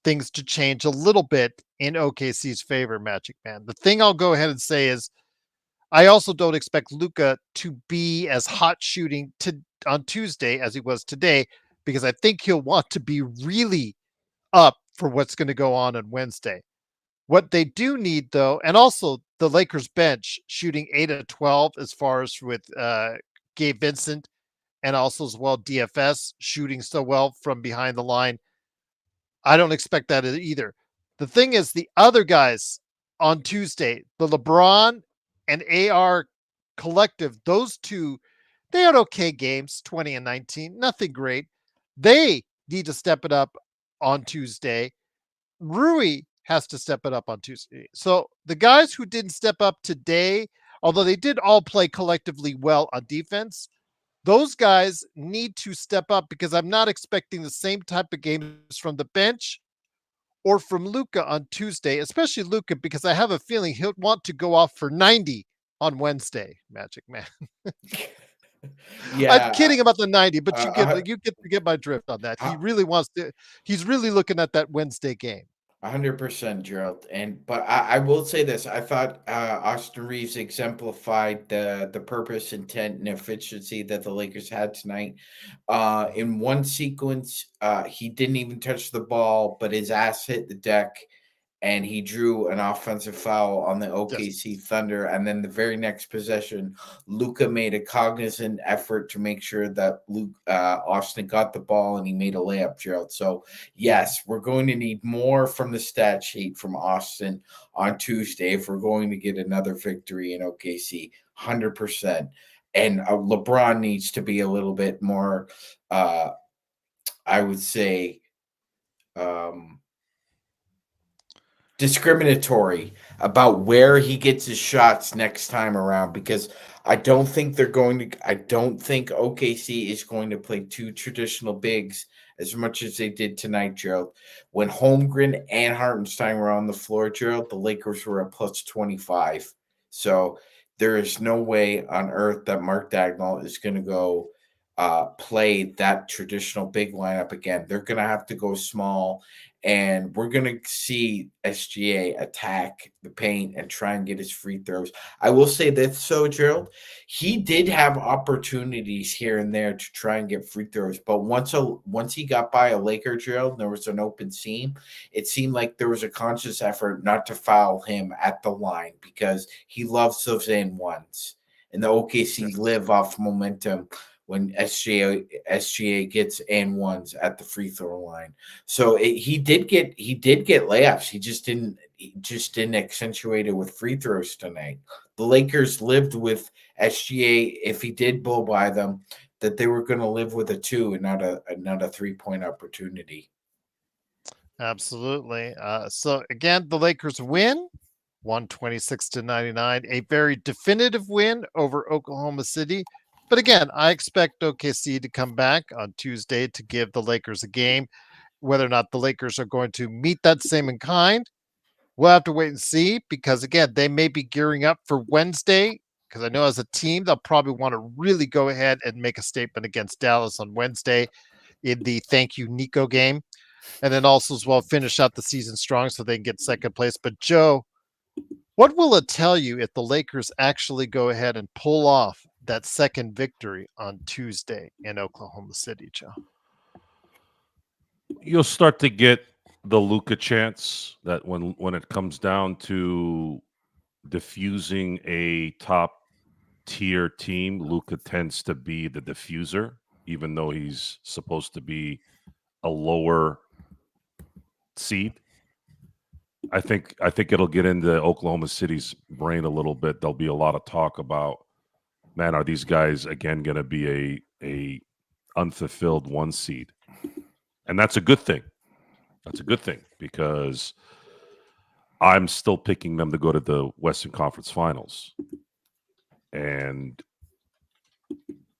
things to change a little bit in OKC's favor, Magic Man. The thing I'll go ahead and say is I also don't expect Luca to be as hot shooting on Tuesday as he was today, because I think he'll want to be really up for what's going to go on Wednesday. What they do need, though, and also the Lakers bench shooting 8 of 12 as far as with Gabe Vincent, and also as well DFS shooting so well from behind the line. I don't expect that either. The thing is, the other guys on Tuesday, the LeBron and AR collective, those two, they had okay games, 20 and 19, nothing great. They need to step it up on Tuesday. Rui has to step it up on Tuesday. So the guys who didn't step up today, although they did all play collectively well on defense, those guys need to step up, because I'm not expecting the same type of games from the bench or from Luca on Tuesday, especially Luca, because I have a feeling he'll want to go off for 90 on Wednesday, Magic Man. I'm Yeah, kidding about the 90, but uh, you get my drift on that. He uh, really wants to. He's really looking at that Wednesday game. 100%, Gerald. But I will say this: I thought Austin Reeves exemplified the purpose, intent, and efficiency that the Lakers had tonight. In one sequence, he didn't even touch the ball, but his ass hit the deck, and he drew an offensive foul on the OKC Yes. Thunder. And then the very next possession, Luca made a cognizant effort to make sure that Austin got the ball, and he made a layup, Gerald. So, yes, we're going to need more from the stat sheet from Austin on Tuesday if we're going to get another victory in OKC, 100%. And LeBron needs to be a little bit more, I would say, discriminatory about where he gets his shots next time around, because I don't think OKC is going to play two traditional bigs as much as they did tonight, Gerald. When Holmgren and Hartenstein were on the floor, Gerald, the Lakers were at plus 25. So there is no way on earth that Mark Dagnall is going to go play that traditional big lineup again. They're going to have to go small, and we're going to see SGA attack the paint and try and get his free throws. I will say this, so Gerald, he did have opportunities here and there to try and get free throws, but once he got by a Laker, Gerald, and there was an open seam, it seemed like there was a conscious effort not to foul him at the line, because he loves those and ones. And the OKC live off momentum when SGA gets and ones at the free throw line. So he did get layups. He just didn't accentuate it with free throws tonight. The Lakers lived with SGA, if he did blow by them, that they were going to live with a 2 and not a 3-point opportunity. Absolutely. So again, the Lakers win 126-99, a very definitive win over Oklahoma City. But again, I expect OKC to come back on Tuesday to give the Lakers a game. Whether or not the Lakers are going to meet that same in kind, we'll have to wait and see, because again, they may be gearing up for Wednesday, because I know as a team, they'll probably want to really go ahead and make a statement against Dallas on Wednesday in the thank you Nico game. And then also as well finish out the season strong so they can get second place. But Joe, what will it tell you if the Lakers actually go ahead and pull off that second victory on Tuesday in Oklahoma City, Joe? You'll start to get the Luka chance that when it comes down to diffusing a top tier team, Luka tends to be the diffuser, even though he's supposed to be a lower seed. I think it'll get into Oklahoma City's brain a little bit. There'll be a lot of talk about, man, are these guys again going to be a unfulfilled 1 seed? And that's a good thing. That's a good thing, because I'm still picking them to go to the Western Conference Finals. And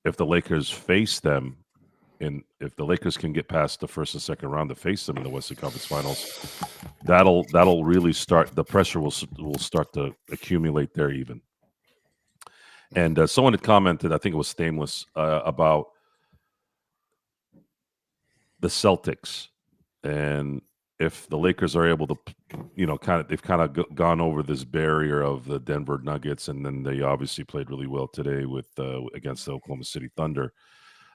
if the Lakers face them, and if the Lakers can get past the first and second round to face them in the Western Conference Finals, that'll really start, the pressure will start to accumulate there even. And someone had commented, I think it was Stainless, about the Celtics, and if the Lakers are able to, they've kind of gone over this barrier of the Denver Nuggets, and then they obviously played really well today with against the Oklahoma City Thunder.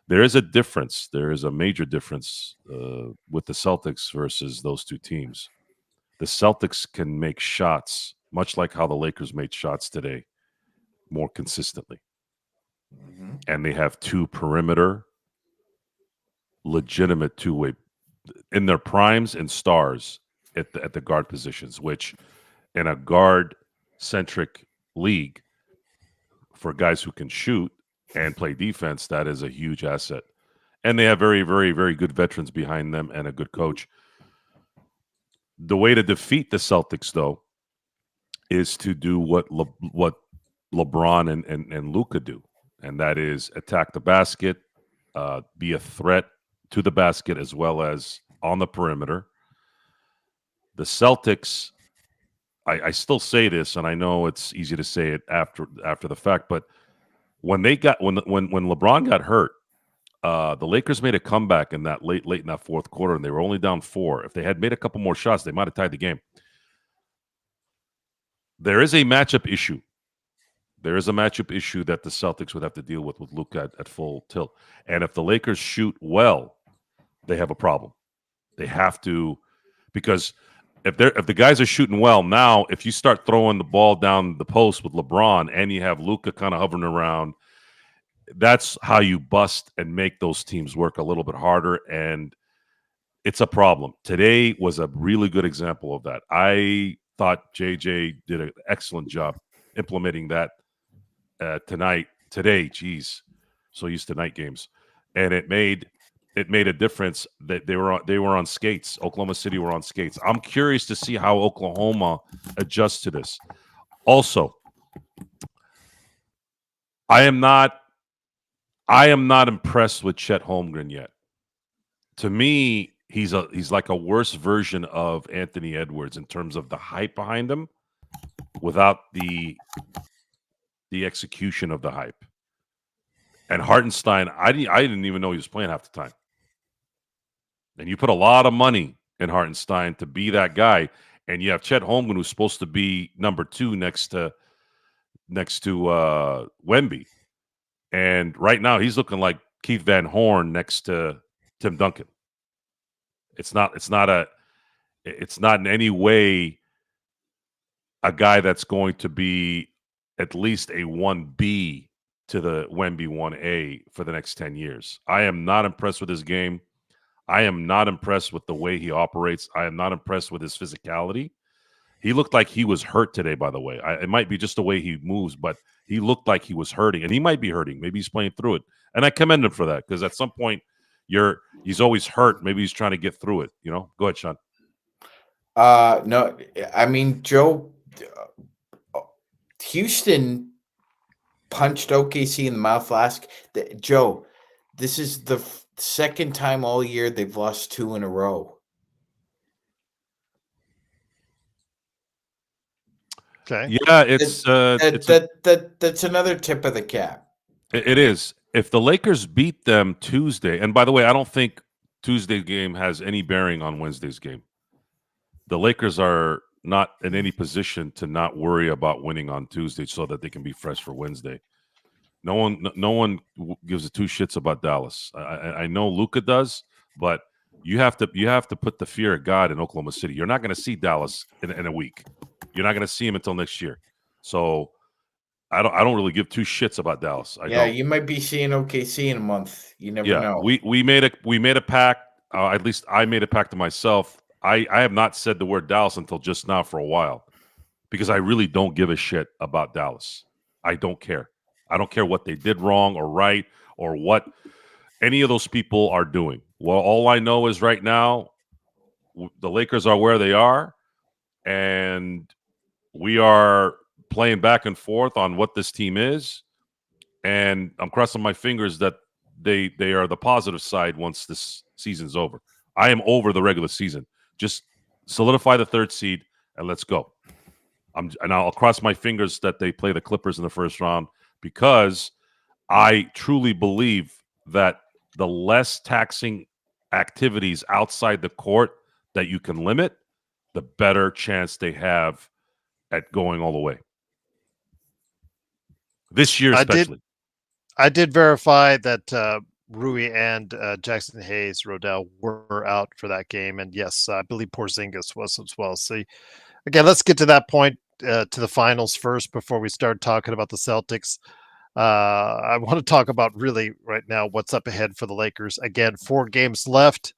There is a difference. There is a major difference with the Celtics versus those two teams. The Celtics can make shots, much like how the Lakers made shots today, more consistently. Mm-hmm. And they have two perimeter, legitimate two-way in their primes and stars at the guard positions, which in a guard-centric league for guys who can shoot and play defense, that is a huge asset. And they have very, very, very good veterans behind them and a good coach. The way to defeat the Celtics, though, is to do what LeBron and Luka do, and that is attack the basket, be a threat to the basket as well as on the perimeter. The Celtics, I still say this, and I know it's easy to say it after the fact, but when LeBron got hurt, the Lakers made a comeback in that late in that fourth quarter, and they were only down 4. If they had made a couple more shots, they might have tied the game. There is a matchup issue. There is a matchup issue that the Celtics would have to deal with Luka at full tilt. And if the Lakers shoot well, they have a problem. They have to, because if the guys are shooting well now, if you start throwing the ball down the post with LeBron and you have Luka kind of hovering around, that's how you bust and make those teams work a little bit harder, and it's a problem. Today was a really good example of that. I thought JJ did an excellent job implementing that today. Geez, so used to night games, and it made a difference that they were on skates. Oklahoma City were on skates. I'm curious to see how Oklahoma adjusts to this. Also, I am not impressed with Chet Holmgren yet. To me, he's like a worse version of Anthony Edwards in terms of the hype behind him without the execution of the hype. And Hartenstein, I didn't even know he was playing half the time. And you put a lot of money in Hartenstein to be that guy, and you have Chet Holmgren, who's supposed to be number 2 next to Wemby. And right now he's looking like Keith Van Horn next to Tim Duncan. It's not in any way a guy that's going to be at least a 1B to the Wemby 1A for the next 10 years. I am not impressed with his game. I am not impressed with the way he operates. I am not impressed with his physicality. He looked like he was hurt today, by the way. It might be just the way he moves, but he looked like he was hurting, and he might be hurting. Maybe he's playing through it. And I commend him for that, because at some point he's always hurt. Maybe he's trying to get through it. Go ahead, Sean. No, I mean, Joe, Houston punched OKC in the mouth last. Joe, this is the second time all year they've lost 2 in a row. Okay. Yeah, that's another tip of the cap. It is. If the Lakers beat them Tuesday, and by the way, I don't think Tuesday's game has any bearing on Wednesday's game. The Lakers are not in any position to not worry about winning on Tuesday so that they can be fresh for Wednesday. No one gives a 2 shits about Dallas. I know Luka does, but you have to put the fear of God in Oklahoma City. You're not going to see Dallas in a week. You're not going to see him until next year. So I don't really give 2 shits about Dallas. You might be seeing OKC in a month. You never know. We made a pact. At least I made a pact to myself. I have not said the word Dallas until just now for a while, because I really don't give a shit about Dallas. I don't care. I don't care what they did wrong or right or what any of those people are doing. Well, all I know is right now the Lakers are where they are, and we are playing back and forth on what this team is. And I'm crossing my fingers that they are the positive side once this season's over. I am over the regular season. Just solidify the 3rd seed and let's go. And I'll cross my fingers that they play the Clippers in the first round. because I truly believe that the less taxing activities outside the court that you can limit, the better chance they have at going all the way. This year, I did especially. I did verify that Rui and Jackson Hayes Rodell were out for that game, and yes, I believe Porzingis was as well. So again, let's get to that point, to the finals first before we start talking about the Celtics. I want to talk about really right now what's up ahead for the Lakers. Again, 4 games left.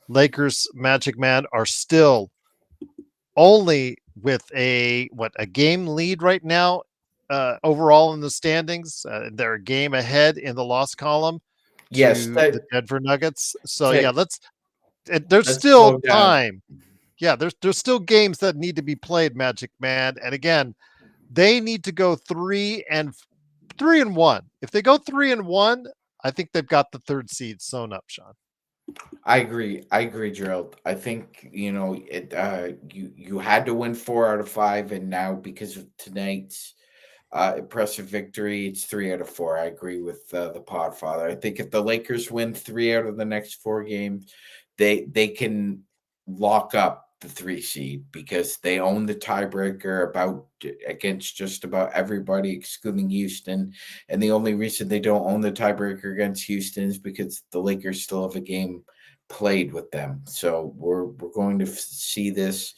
Lakers, Magic Man are still only with a game lead right now, overall in the standings. They're a game ahead in the loss column Yes, to the Denver Nuggets. So yeah, let's there's slow still down. time. Yeah, there's still games that need to be played, Magic Man. And again, they need to go 3-1. If they go 3-1, I think they've got the 3rd seed sewn up, Sean. I agree, Gerald. I think you had to win 4 out of 5, and now because of tonight's impressive victory, it's 3 out of 4. I agree with the Podfather. I think if the Lakers win 3 out of the next 4 games, they can lock up the 3 seed because they own the tiebreaker against just about everybody excluding Houston. And the only reason they don't own the tiebreaker against Houston is because the Lakers still have a game played with them. So we're going to see this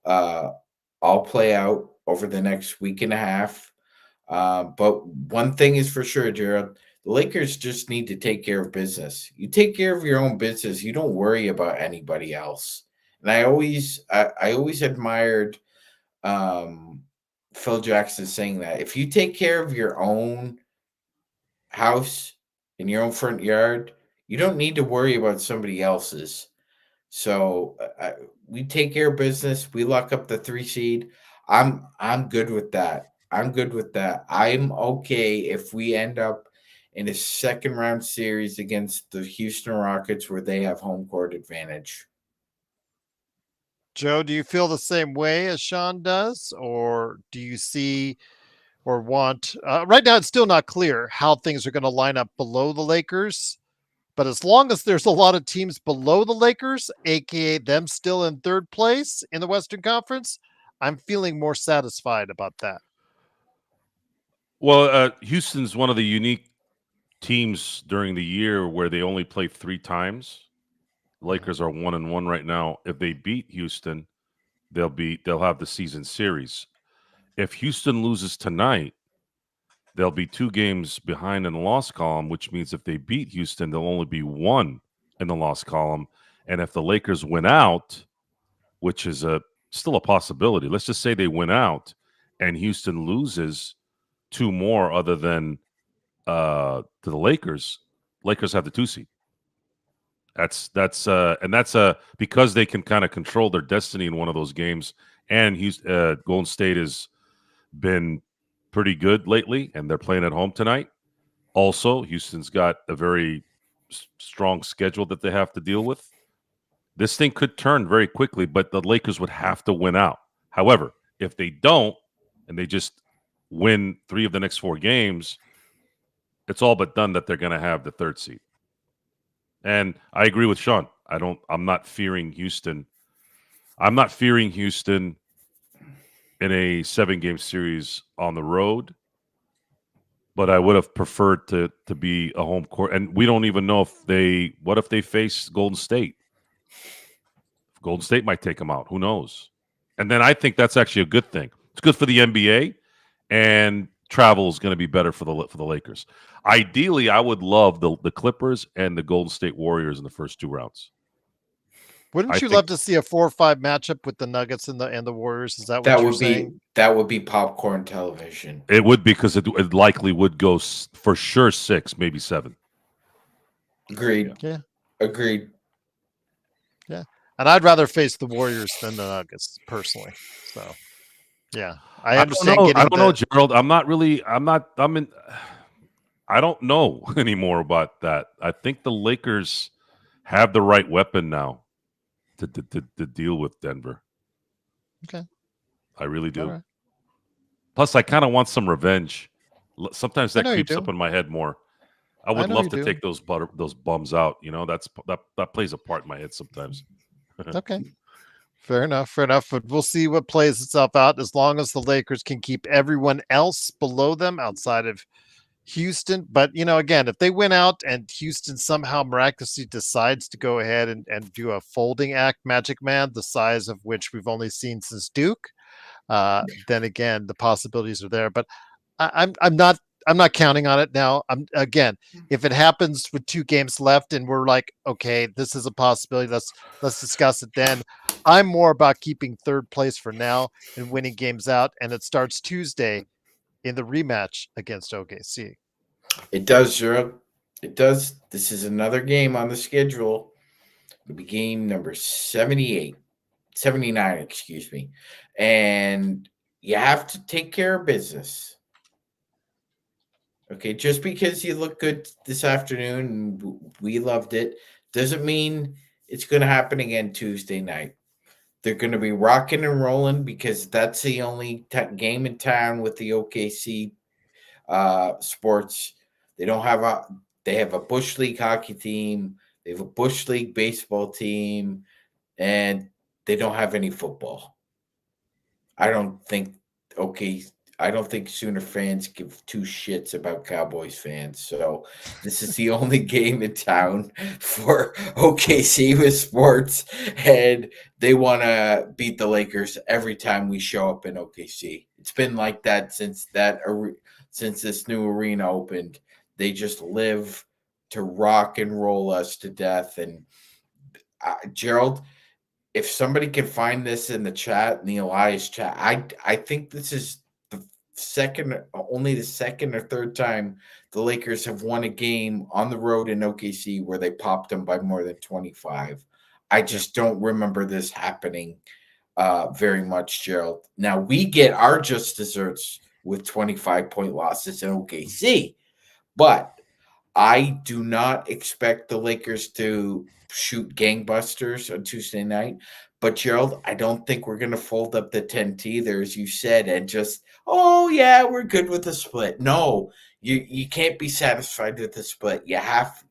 all play out over the next week and a half. But one thing is for sure, Gerald, the Lakers just need to take care of business. You take care of your own business, you don't worry about anybody else. And I always admired Phil Jackson saying that if you take care of your own house in your own front yard, you don't need to worry about somebody else's. So we take care of business. We lock up the 3 seed. I'm good with that. I'm good with that. I'm okay if we end up in a second round series against the Houston Rockets where they have home court advantage. Joe, do you feel the same way as Sean does, or do you see or want? Right now, it's still not clear how things are going to line up below the Lakers. But as long as there's a lot of teams below the Lakers, aka them still in 3rd place in the Western Conference, I'm feeling more satisfied about that. Well, Houston's one of the unique teams during the year where they only play 3 times. Lakers are 1-1 right now. If they beat Houston, they'll have the season series. If Houston loses tonight, they'll be 2 games behind in the loss column, which means if they beat Houston, they'll only be 1 in the loss column. And if the Lakers win out, which is still a possibility, let's just say they win out and Houston loses 2 more other than to the Lakers have the 2 seed. That's because they can kind of control their destiny in one of those games. And Golden State has been pretty good lately, and they're playing at home tonight. Also, Houston's got a very strong schedule that they have to deal with. This thing could turn very quickly, but the Lakers would have to win out. However, if they don't, and they just win 3 of the next 4 games, it's all but done that they're going to have the 3rd seed. And I agree with Sean. I'm not fearing Houston. I'm not fearing Houston in a 7-game series on the road, but I would have preferred to be a home court. And we don't even know what if they face Golden State? Golden State might take them out. Who knows? And then I think that's actually a good thing. It's good for the NBA, and travel is going to be better for the Lakers. Ideally, I would love the Clippers and the Golden State Warriors in the first 2 rounds. Wouldn't you love to see a 4-5 matchup with the Nuggets and the Warriors? Is that what you're saying? That would be popcorn television. It would, because it likely would go for sure 6, maybe 7. Agreed. Yeah. Agreed. Yeah. And I'd rather face the Warriors than the Nuggets personally. So, yeah, I understand. I don't know, Gerald. I don't know anymore about that. I think the Lakers have the right weapon now to deal with Denver. Okay. I really do. Right. Plus, I kind of want some revenge. Sometimes I that know you creeps do. up in my head more. I I would know love you to do. take those bums out. That plays a part in my head sometimes. Okay. Fair enough. Fair enough. But we'll see what plays itself out as long as the Lakers can keep everyone else below them outside of Houston. But, again, if they win out and Houston somehow miraculously decides to go ahead and do a folding act, Magic Man, the size of which we've only seen since Duke, then again, the possibilities are there. But I'm not counting on it now. If it happens with 2 games left and we're like, okay, this is a possibility, let's discuss it then. I'm more about keeping third place for now and winning games out, and it starts Tuesday in the rematch against OKC. It does, Gerald. It does. This is another game on the schedule. It'll be game number 78, 79, excuse me. And you have to take care of business. Okay, just because you look good this afternoon and we loved it, doesn't mean it's going to happen again Tuesday night. They're going to be rocking and rolling because that's the only game in town with the OKC sports. They don't have a. They have a Bush League hockey team. They have a Bush League baseball team, and they don't have any football. I don't think. Okay, I don't think Sooner fans give 2 shits about Cowboys fans. So this is the only game in town for OKC with sports, and they want to beat the Lakers every time we show up in OKC. It's been like that since since this new arena opened. They just live to rock and roll us to death. And Gerald, if somebody can find this in the chat, in the Elias chat, I think this is only the second or third time the Lakers have won a game on the road in OKC where they popped them by more than 25. I just don't remember this happening very much, Gerald. Now we get our just desserts with 25-point losses in OKC, but I do not expect the Lakers to shoot gangbusters on Tuesday night. But Gerald, I don't think we're going to fold up the tent either, as you said, and just, oh yeah, we're good with the split. No, you can't be satisfied with the split. You have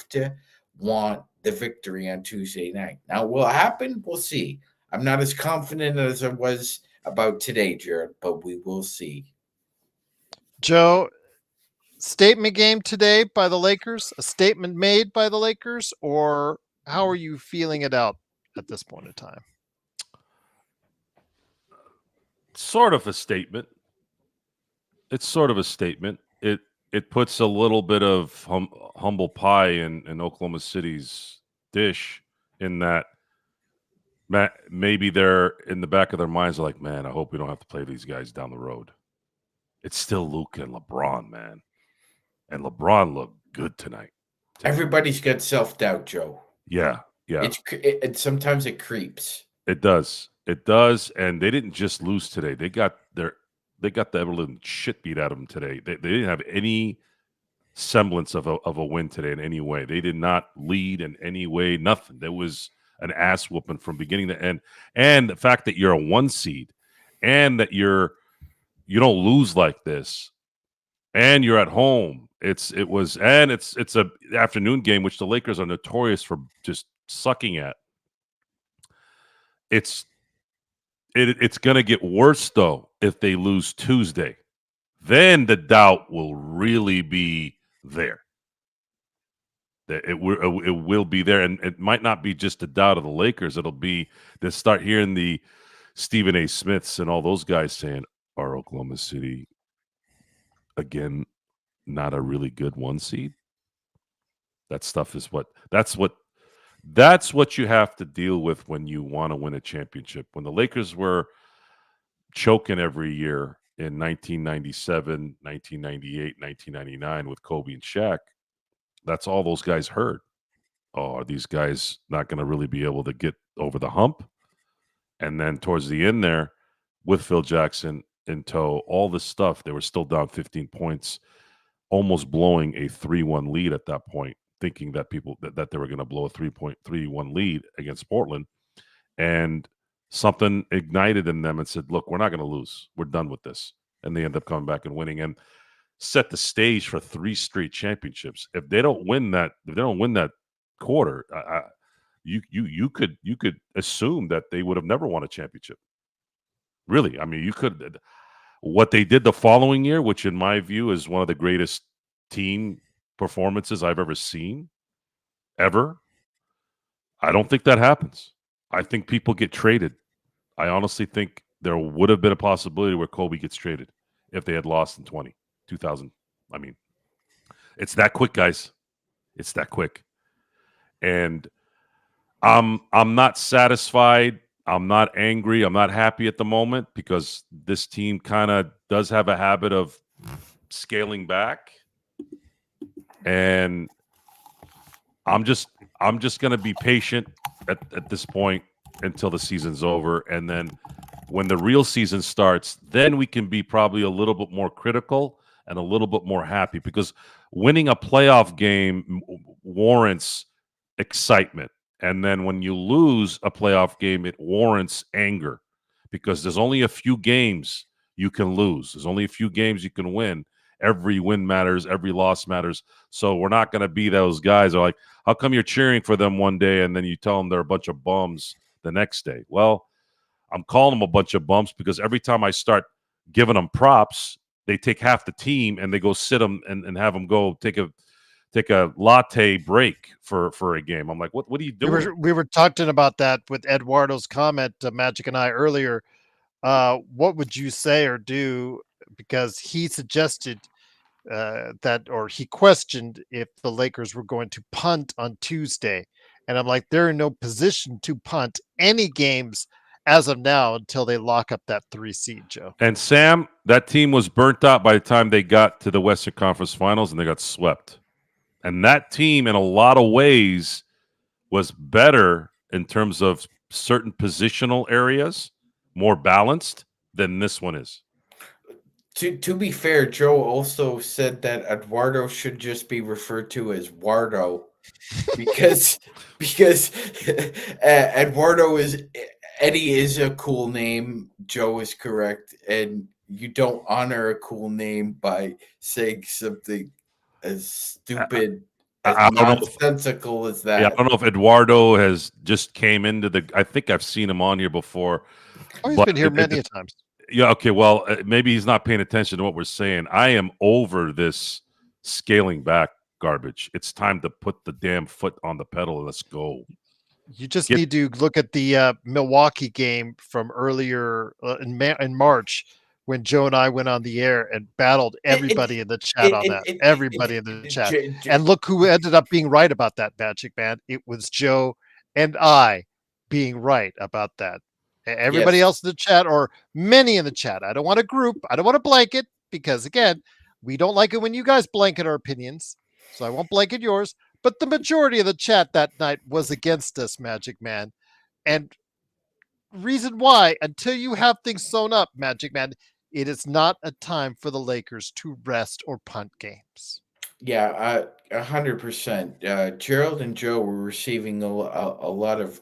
to want the victory on Tuesday night. Now, will it happen? We'll see. I'm not as confident as I was about today, Jared, but we will see. Joe, statement game today by the Lakers? A statement made by the Lakers, or how are you feeling it out at this point in time? Sort of a statement. It's sort of a statement. It puts a little bit of humble pie in Oklahoma City's dish, in that maybe they're in the back of their minds like, man, I hope we don't have to play these guys down the road. It's still Luke and LeBron, man. And LeBron looked good tonight. Everybody's got self-doubt, Joe. Yeah. And sometimes it creeps. It does. It does. And they didn't just lose today. They got the Everland shit beat out of them today. They didn't have any semblance of a win today in any way. They did not lead in any way. Nothing. There was an ass whooping from beginning to end. And the fact that you're a 1 seed, and that you don't lose like this, and you're at home. It's a afternoon game, which the Lakers are notorious for just sucking at. It's going to get worse, though, if they lose Tuesday. Then the doubt will really be there. It will be there, and it might not be just the doubt of the Lakers. It'll be to start hearing the Stephen A. Smiths and all those guys saying, "Are Oklahoma City again not a really good 1 seed?" That stuff is that's what you have to deal with when you want to win a championship. When the Lakers were choking every year in 1997, 1998, 1999 with Kobe and Shaq, that's all those guys heard. Oh, are these guys not going to really be able to get over the hump? And then towards the end there, with Phil Jackson in tow, all this stuff, they were still down 15 points, almost blowing a 3-1 lead at that point, thinking that that they were going to blow a 3-1 lead against Portland. And something ignited in them and said, look, we're not going to lose. We're done with this. And they end up coming back and winning. And set the stage for 3 straight championships. If they don't win that quarter, you could assume that they would have never won a championship. Really, I mean, you could. What they did the following year, which in my view is one of the greatest team performances I've ever seen, ever. I don't think that happens. I think people get traded. I honestly think there would have been a possibility where Kobe gets traded if they had lost in 2000. I mean, it's that quick, guys. It's that quick. And I'm not satisfied. I'm not angry. I'm not happy at the moment because this team kind of does have a habit of scaling back. And I'm just going to be patient at this point until the season's over, and then when the real season starts, then we can be probably a little bit more critical and a little bit more happy because winning a playoff game warrants excitement. And then when you lose a playoff game, it warrants anger because there's only a few games you can lose. There's only a few games you can win. Every win matters. Every loss matters. So we're not going to be those guys who are like, how come you're cheering for them one day and then you tell them they're a bunch of bums the next day? Well, I'm calling them a bunch of bums because every time I start giving them props, they take half the team and they go sit them and have them go take a latte break for a game. I'm like, what are you doing? We were talking about that with Eduardo's comment, Magic and I earlier. What would you say or do? Because he suggested or he questioned if the Lakers were going to punt on Tuesday. And I'm like, they're in no position to punt any games as of now until they lock up that 3 seed, Joe. And Sam, that team was burnt out by the time they got to the Western Conference Finals and they got swept. And that team, in a lot of ways, was better in terms of certain positional areas, more balanced than this one is. To be fair, Joe also said that Eduardo should just be referred to as Wardo because Eduardo is Eddie is a cool name. Joe is correct, and you don't honor a cool name by saying something as stupid, as nonsensical as that. Yeah, I don't know if Eduardo has just came into the. I think I've seen him on here before. Oh, he's been here many times. Yeah, okay, well, maybe he's not paying attention to what we're saying. I am over this scaling back garbage. It's time to put the damn foot on the pedal and let's go. You just need to look at the Milwaukee game from earlier in March when Joe and I went on the air and battled everybody in the chat on that. Everybody in the chat. And look who ended up being right about that, Magic Man. It was Joe and I being right about that. Everybody else in the chat, or many in the chat. I don't want to group. I don't want to blanket because, again, we don't like it when you guys blanket our opinions. So I won't blanket yours. But the majority of the chat that night was against us, Magic Man. And reason why, until you have things sewn up, Magic Man, it is not a time for the Lakers to rest or punt games. Yeah, 100%. Gerald and Joe were receiving a lot of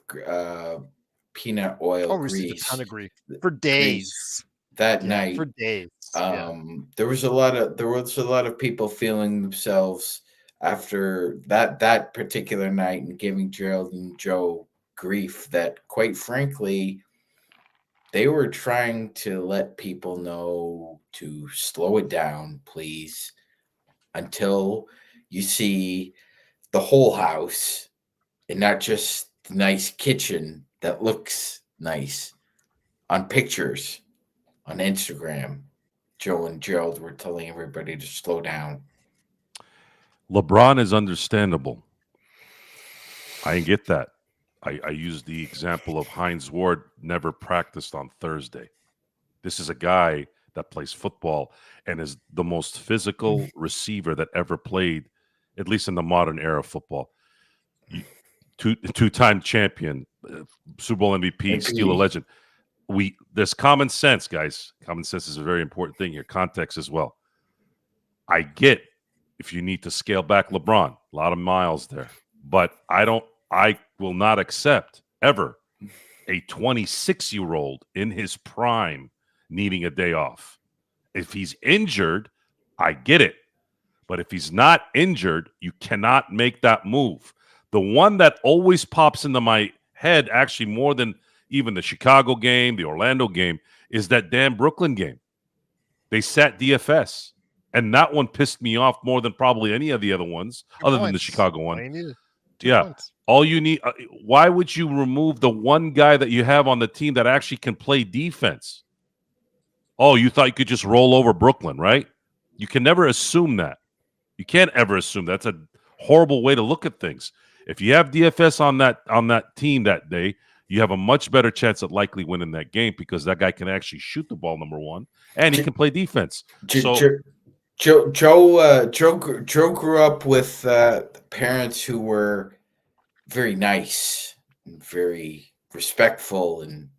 peanut oil grease. A ton of grief for days. That night, for days. There was a lot of people feeling themselves after that particular night and giving Gerald and Joe grief that, quite frankly, they were trying to let people know to slow it down, please, until you see the whole house and not just the nice kitchen that looks nice on pictures on Instagram. Joe and Gerald were telling everybody to slow down. LeBron is understandable. I get that. I use the example of Hines Ward never practiced on Thursday. This is a guy that plays football and is the most physical receiver that ever played, at least in the modern era of football. Two-time champion, Super Bowl MVP, Steal a legend. There's common sense, guys. Common sense is a very important thing here. Context as well. I get if you need to scale back LeBron, a lot of miles there, but I will not accept ever a 26-year-old in his prime needing a day off. If he's injured, I get it. But if he's not injured, you cannot make that move. The one that always pops into my head, actually more than even the Chicago game, the Orlando game, is that damn Brooklyn game. They sat DFS. And that one pissed me off more than probably any of the other ones, 2 other than the points. Chicago All one. you needed, 2 Yeah. points. All you need, why would you remove the one guy that you have on the team that actually can play defense? Oh, you thought you could just roll over Brooklyn, right? You can never assume that. You can't ever assume that's a horrible way to look at things. If you have DFS on that team that day, you have a much better chance at likely winning that game because that guy can actually shoot the ball, number one, and he can play defense. So Joe grew up with parents who were very nice and very respectful, and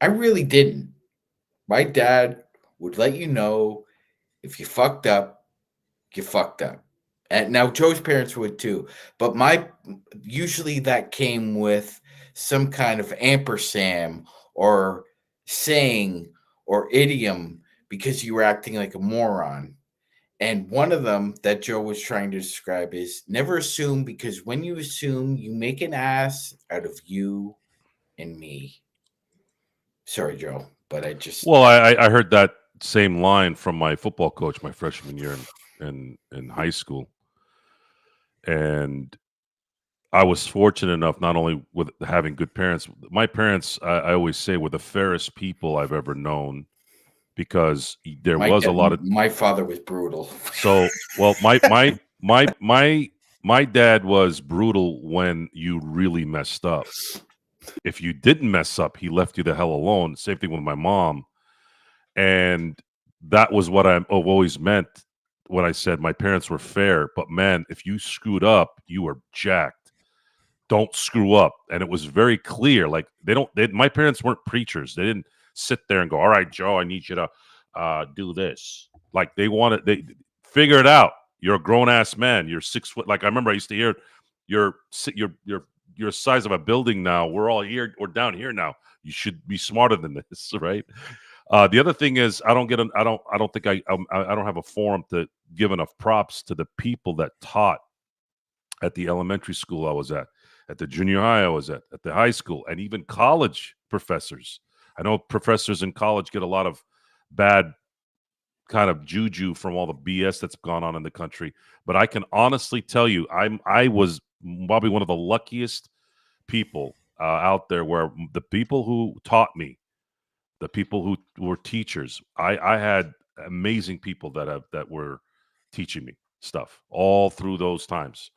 I really didn't. My dad would let you know if you fucked up, you fucked up. And now Joe's parents would too, but usually that came with some kind of ampersand or saying or idiom because you were acting like a moron. And one of them that Joe was trying to describe is never assume, because when you assume, you make an ass out of you and me. Sorry, Joe, but I just well, I heard that same line from my football coach my freshman year in high school, and I was fortunate enough not only with having good parents. My parents, I always say, were the fairest people I've ever known because there was a lot of. my father was brutal. So, well, my dad was brutal when you really messed up. If you didn't mess up, he left you the hell alone. Same thing with my mom, and that was what I've always meant when I said my parents were fair. But man, if you screwed up, you were jacked. Don't screw up. And it was very clear. Like my parents weren't preachers. They didn't sit there and go, all right, Joe, I need you to do this. Like they figure it out. You're a grown ass man. You're 6 foot. Like I remember I used to hear you're the size of a building now. We're all here. We're down here now. You should be smarter than this, right? The other thing is I don't think I don't have a forum to give enough props to the people that taught at the elementary school I was at the junior high I was at the high school, and even college professors. I know professors in college get a lot of bad kind of juju from all the BS that's gone on in the country, but I can honestly tell you, I was probably one of the luckiest people out there, where the people who taught me, the people who were teachers, I had amazing people that were teaching me stuff all through those times.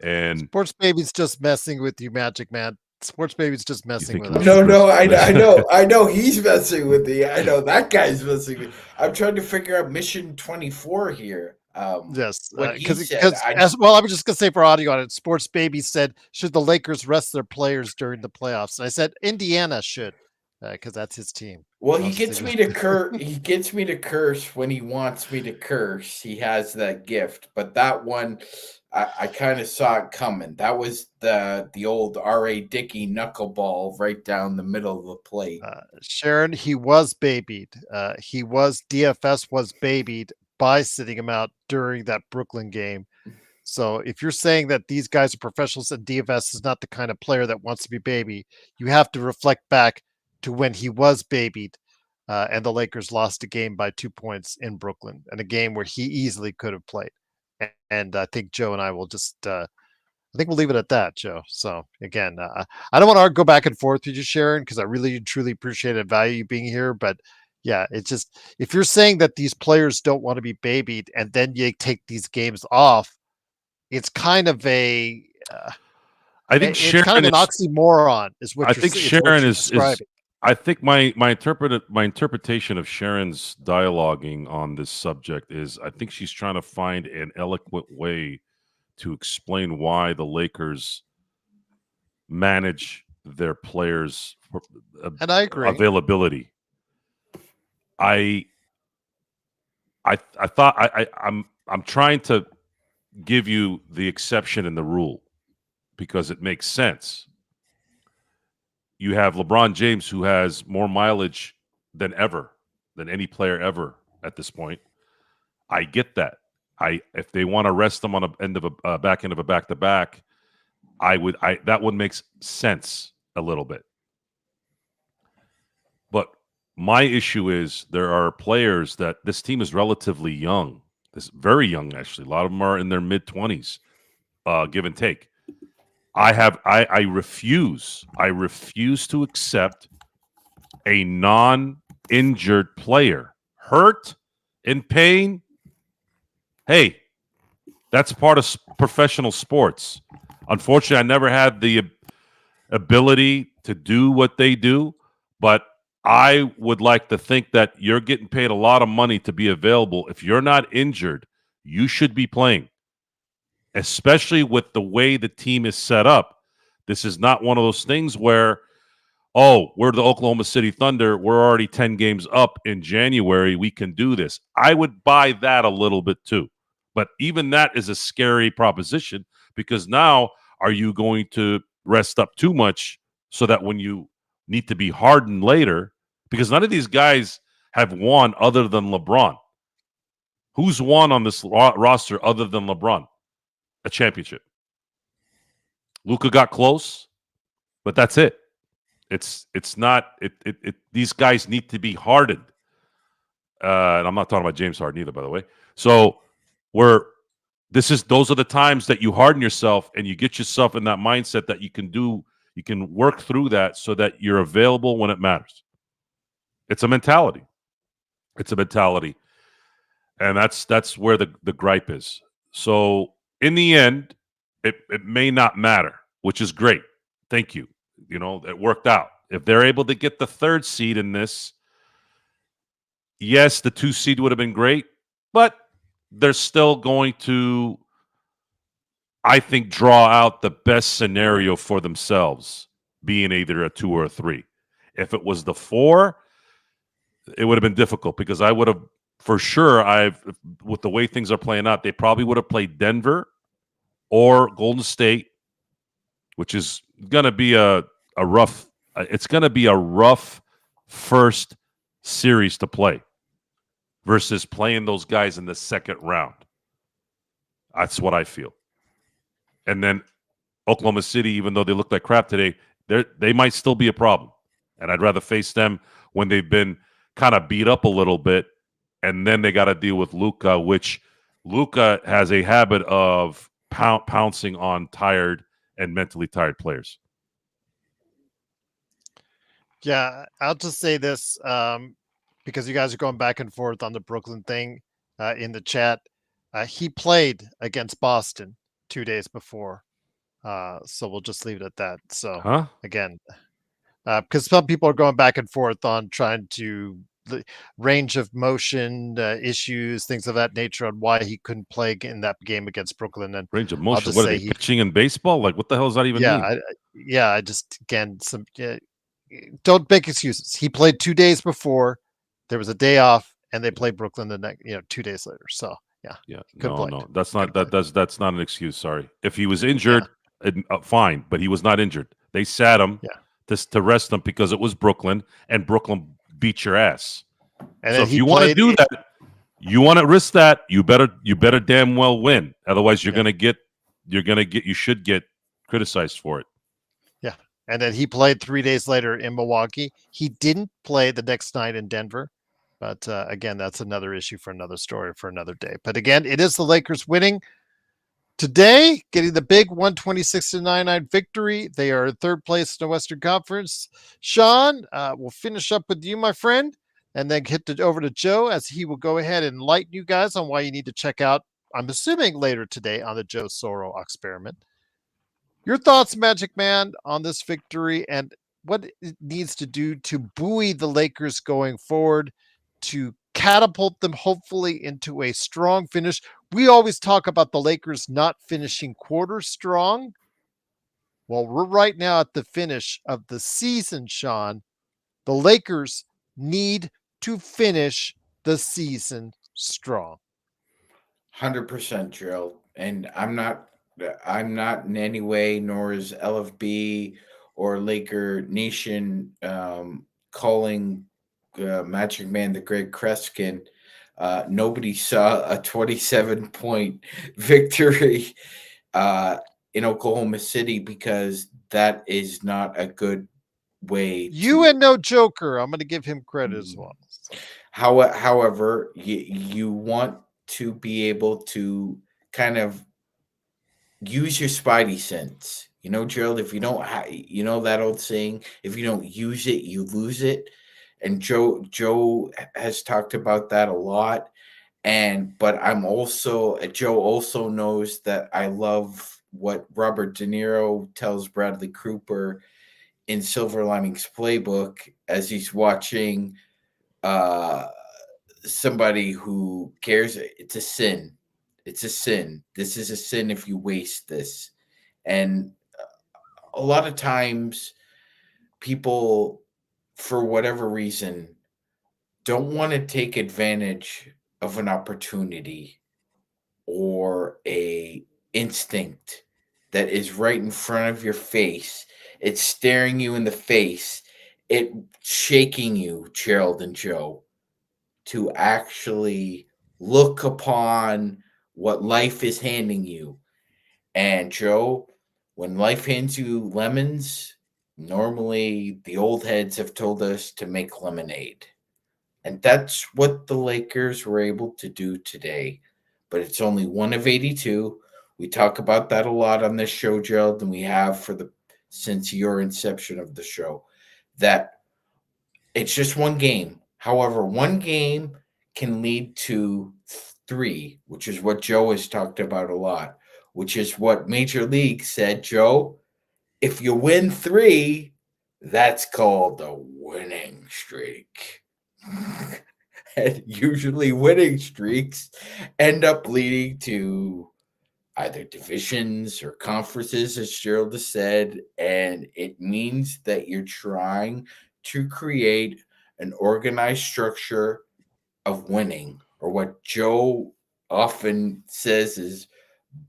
And Sports Baby's just messing with you, Magic Man. Sports Baby's just messing think with he us. was- No, I know he's messing with me. I know that guy's messing with me. I'm trying to figure out Mission 24 here. Yes, What he because said, as well, I was just gonna say for audio on it. Sports Baby said, "Should the Lakers rest their players during the playoffs?" And I said, "Indiana should, because that's his team." well, I he was gets thinking- me to curse. He gets me to curse when he wants me to curse. He has that gift, but that one, I kind of saw it coming. That was the old R.A. Dickey knuckleball right down the middle of the plate. Sharon, he was babied. DFS was babied by sitting him out during that Brooklyn game. So if you're saying that these guys are professionals and DFS is not the kind of player that wants to be baby, you have to reflect back to when he was babied, and the Lakers lost a game by 2 points in Brooklyn, and a game where he easily could have played. And I think Joe and I will just, I think we'll leave it at that, Joe. So again, I don't want to go back and forth with you, Sharon, because I really truly appreciate and value you being here. But yeah, it's just, if you're saying that these players don't want to be babied and then you take these games off, it's kind of I think it's kind of an oxymoron, is what I you're think saying. Sharon is describing. I think my interpretation of Sharon's dialoguing on this subject is, I think she's trying to find an eloquent way to explain why the Lakers manage their players' And I agree. availability. I thought I'm trying to give you the exception in the rule because it makes sense. You have LeBron James, who has more mileage than any player ever at this point. I get that. If they want to rest them on a back end of a back to back, that would make sense a little bit. But my issue is there are players that this team is relatively young. This very young, actually. A lot of them are in their mid-20s, give and take. I refuse to accept a non-injured player hurt, in pain. Hey, that's part of professional sports. Unfortunately, I never had the ability to do what they do, but I would like to think that you're getting paid a lot of money to be available. If you're not injured, you should be playing, especially with the way the team is set up. This is not one of those things where, oh, we're the Oklahoma City Thunder. We're already 10 games up in January. We can do this. I would buy that a little bit too. But even that is a scary proposition, because now are you going to rest up too much so that when you need to be hardened later, because none of these guys have won other than LeBron. Who's won on this roster other than LeBron? A championship. Luka got close, but that's it. It's not it. These guys need to be hardened. And I'm not talking about James Harden either, by the way. So those are the times that you harden yourself and you get yourself in that mindset that you can work through that so that you're available when it matters. It's a mentality. And that's where the gripe is. So in the end, it may not matter, which is great. Thank you. It worked out. If they're able to get the 3rd seed in this, yes, the 2 seed would have been great, but they're still going to, I think, draw out the best scenario for themselves, being either a 2 or a 3. If it was the 4, it would have been difficult, because I would have, for sure, with the way things are playing out, they probably would have played Denver or Golden State, which is going to be a rough. It's going to be a rough first series to play versus playing those guys in the second round. That's what I feel. And then Oklahoma City, even though they look like crap today, they might still be a problem. And I'd rather face them when they've been kind of beat up a little bit, and then they got to deal with Luka, which Luka has a habit of pouncing on tired and mentally tired players. Yeah, I'll just say this, because you guys are going back and forth on the Brooklyn thing in the chat. He played against Boston 2 days before, so we'll just leave it at that. So again, because some people are going back and forth on trying to the range of motion issues, things of that nature, on why he couldn't play in that game against Brooklyn. And range of motion. I'll just What are say they pitching in baseball? Like, what the hell does that even mean? I just, again, don't make excuses. He played 2 days before. There was a day off, and they played Brooklyn the next, 2 days later. So yeah, no, that's not an excuse. Sorry, if he was injured, fine, but he was not injured. They sat him to rest him because it was Brooklyn, and Brooklyn beat your ass. And so if you want to do that, you want to risk that, you better damn well win. Otherwise, you should get criticized for it. Yeah. And then he played 3 days later in Milwaukee. He didn't play the next night in Denver. But again, that's another issue for another story for another day. But again, it is the Lakers winning today, getting the big 126-99 victory. They are in 3rd place in the Western Conference. Sean, we'll finish up with you, my friend, and then hit it over to Joe, as he will go ahead and enlighten you guys on why you need to check out, I'm assuming later today, on the Joe Soro experiment. Your thoughts, Magic Man, on this victory and what it needs to do to buoy the Lakers going forward, to catapult them hopefully into a strong finish. We always talk about the Lakers not finishing quarters strong. Well, we're right now at the finish of the season, Sean. The Lakers need to finish the season strong. 100%, Drill. And I'm not in any way, nor is LFB or Laker Nation calling Magic Man the Greg Kreskin. Nobody saw a 27-point victory in Oklahoma City because that is not a good way You and no Joker. I'm going to give him credit as well. So. However, you want to be able to kind of use your spidey sense. You know, Gerald, if you don't, you know that old saying, if you don't use it, you lose it. And Joe has talked about that a lot. But Joe also knows that I love what Robert De Niro tells Bradley Cooper in Silver Linings Playbook as he's watching uh somebody who cares. It's a sin. It's a sin. This is a sin if you waste this. And a lot of times people, for whatever reason, don't want to take advantage of an opportunity or a instinct that is right in front of your face. It's staring you in the face. It shaking you, Gerald and Joe, to actually look upon what life is handing you. And Joe, when life hands you lemons, normally the old heads have told us to make lemonade. And that's what the Lakers were able to do today. But it's only one of 82. We talk about that a lot on this show, Gerald, and we have since your inception of the show. That it's just one game. However, one game can lead to three, which is what Joe has talked about a lot, which is what Major League said, Joe, if you win three, that's called a winning streak. And usually winning streaks end up leading to either divisions or conferences, as Gerald has said, and it means that you're trying to create an organized structure of winning, or what Joe often says is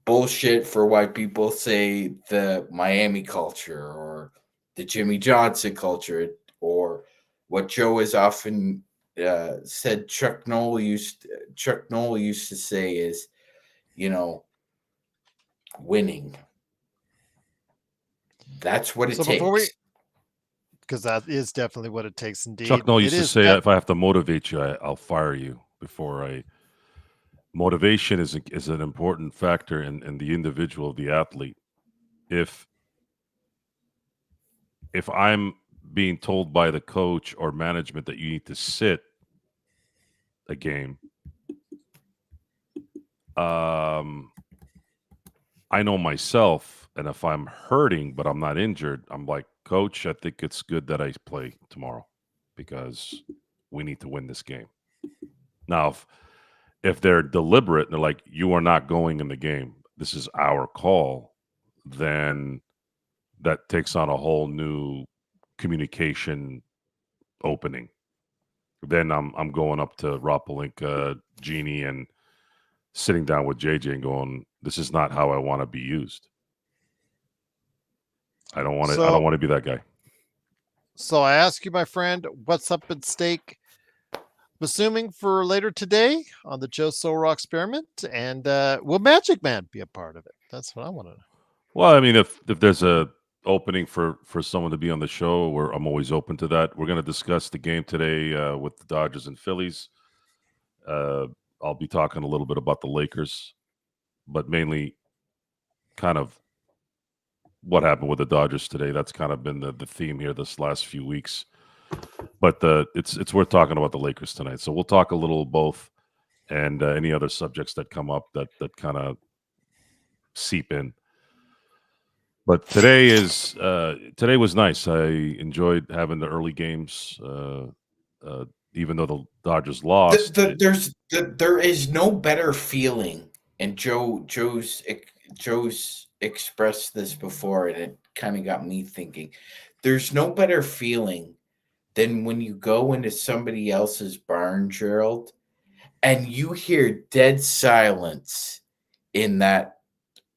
bullshit for why people say the Miami culture or the Jimmy Johnson culture, or what Joe has often said Chuck Noll used to say is, you know, winning. That's what it So before we, takes. because that is definitely what it takes. Chuck Indeed, Noll it used to is. say, "If I have to motivate you, I'll fire you before I." Motivation is an important factor in the individual, the athlete. If if I'm being told by the coach or management that you need to sit a game, um, I know myself, and if I'm hurting but I'm not injured, I'm like, Coach, I think it's good that I play tomorrow because we need to win this game. Now, if they're deliberate and they're like, you are not going in the game, this is our call, then that takes on a whole new communication opening. Then I'm going up to Rob Pelinka, Jeannie, and sitting down with JJ and going, this is not how I want to be used. I don't want to. I don't So, want to be that guy. so I ask you, my friend, what's up at stake? I'm assuming for later today on the Joe Soro experiment, and will Magic Man be a part of it? That's what I want to know. Well, I mean, if there's a opening for someone to be on the show, where I'm always open to that. We're going to discuss the game today with the Dodgers and Phillies. Uh, I'll be talking a little bit about the Lakers, but mainly kind of what happened with the Dodgers today. That's kind of been the theme here this last few weeks. But it's worth talking about the Lakers tonight. So we'll talk a little both, and any other subjects that come up that kind of seep in. But today was nice. I enjoyed having the early games, even though the Dodgers lost. There is no better feeling, and Joe's expressed this before, and it kind of got me thinking. There's no better feeling than when you go into somebody else's barn, Gerald, and you hear dead silence in that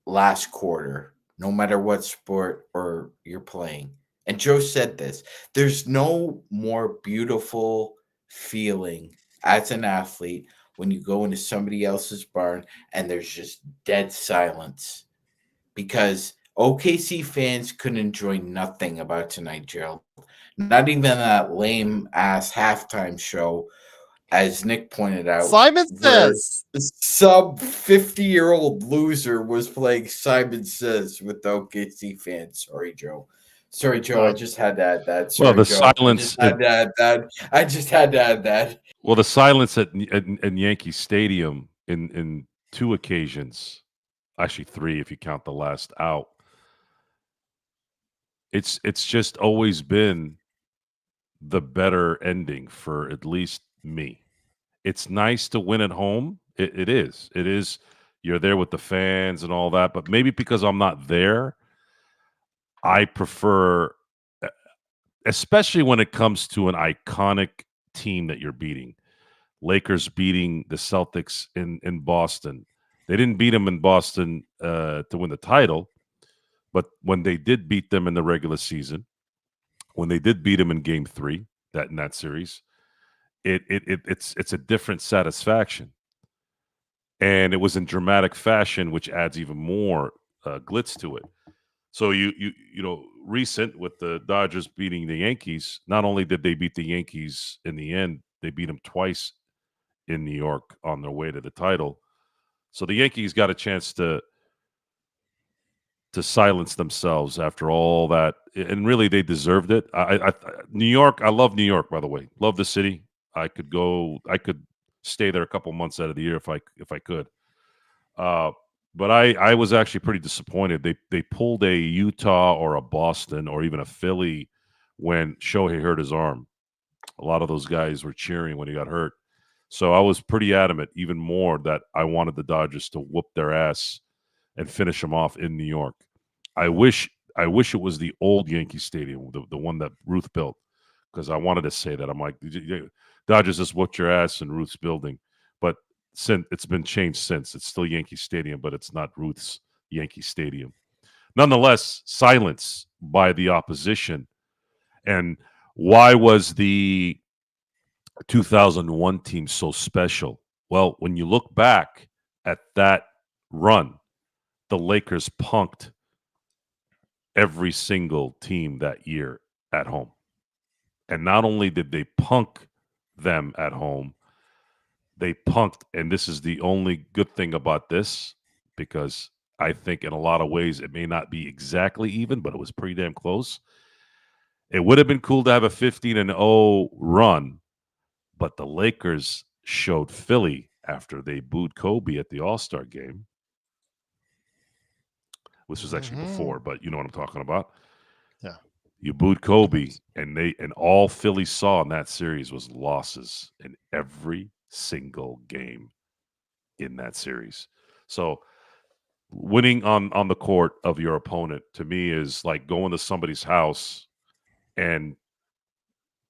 last quarter, no matter what sport or you're playing. And Joe said this, there's no more beautiful feeling as an athlete when you go into somebody else's barn and there's just dead silence, because OKC fans couldn't enjoy nothing about tonight, Gerald. Not even that lame ass halftime show, as Nick pointed out, Simon where Says. some 50-year-old loser was playing Simon Says with the OKC fans. Sorry, Joe. Sorry, Joe. I just had to add that. Well, Sorry, the Joe. silence. I just had to add that. Well, the silence at Yankee Stadium in two occasions, actually three if you count the last out. It's just always been the better ending for at least me. It's nice to win at home. It is. It is. You're there with the fans and all that, but maybe because I'm not there, I prefer, especially when it comes to an iconic team that you're beating. Lakers beating the Celtics in Boston. They didn't beat them in Boston to win the title, but when they did beat them in the regular season, when they did beat them in Game 3 in that series, it's a different satisfaction, and it was in dramatic fashion, which adds even more glitz to it. So recent with the Dodgers beating the Yankees. Not only did they beat the Yankees in the end, they beat them twice in New York on their way to the title. So the Yankees got a chance to silence themselves after all that, and really they deserved it. New York, I love New York, by the way. Love the city. I could stay there a couple months out of the year if I could. But I was actually pretty disappointed. They pulled a Utah or a Boston or even a Philly when Shohei hurt his arm. A lot of those guys were cheering when he got hurt. So I was pretty adamant, even more, that I wanted the Dodgers to whoop their ass and finish them off in New York. I wish it was the old Yankee Stadium, the one that Ruth built, because I wanted to say that. I'm like, Dodgers just whooped your ass in Ruth's building. But since it's been changed since. It's still Yankee Stadium, but it's not Ruth's Yankee Stadium. Nonetheless, silence by the opposition. And why was the 2001 team so special? Well, when you look back at that run, the Lakers punked every single team that year at home. And not only did they punk them at home, they punked, and this is the only good thing about this, because I think in a lot of ways it may not be exactly even, but it was pretty damn close. It would have been cool to have a 15-0 run, but the Lakers showed Philly after they booed Kobe at the All-Star game, which was actually before, but you know what I'm talking about. Yeah. You booed Kobe, and all Philly saw in that series was losses in every single game in that series. So winning on the court of your opponent, to me, is like going to somebody's house and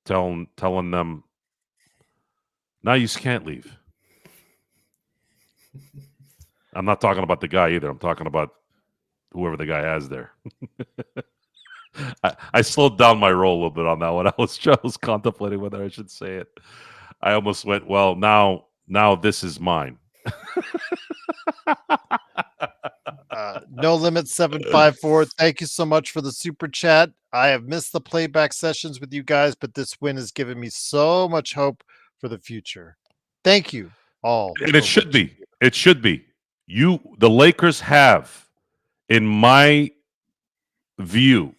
telling them, now you can't leave. I'm not talking about the guy either. I'm talking about whoever the guy has there. I slowed down my roll a little bit on that one. I was contemplating whether I should say it. I almost went, well, now this is mine. No Limit 754. Thank you so much for the super chat. I have missed the playback sessions with you guys, but this win has given me so much hope for the future. Thank you all. And it should be. It should be. The Lakers have, in my view,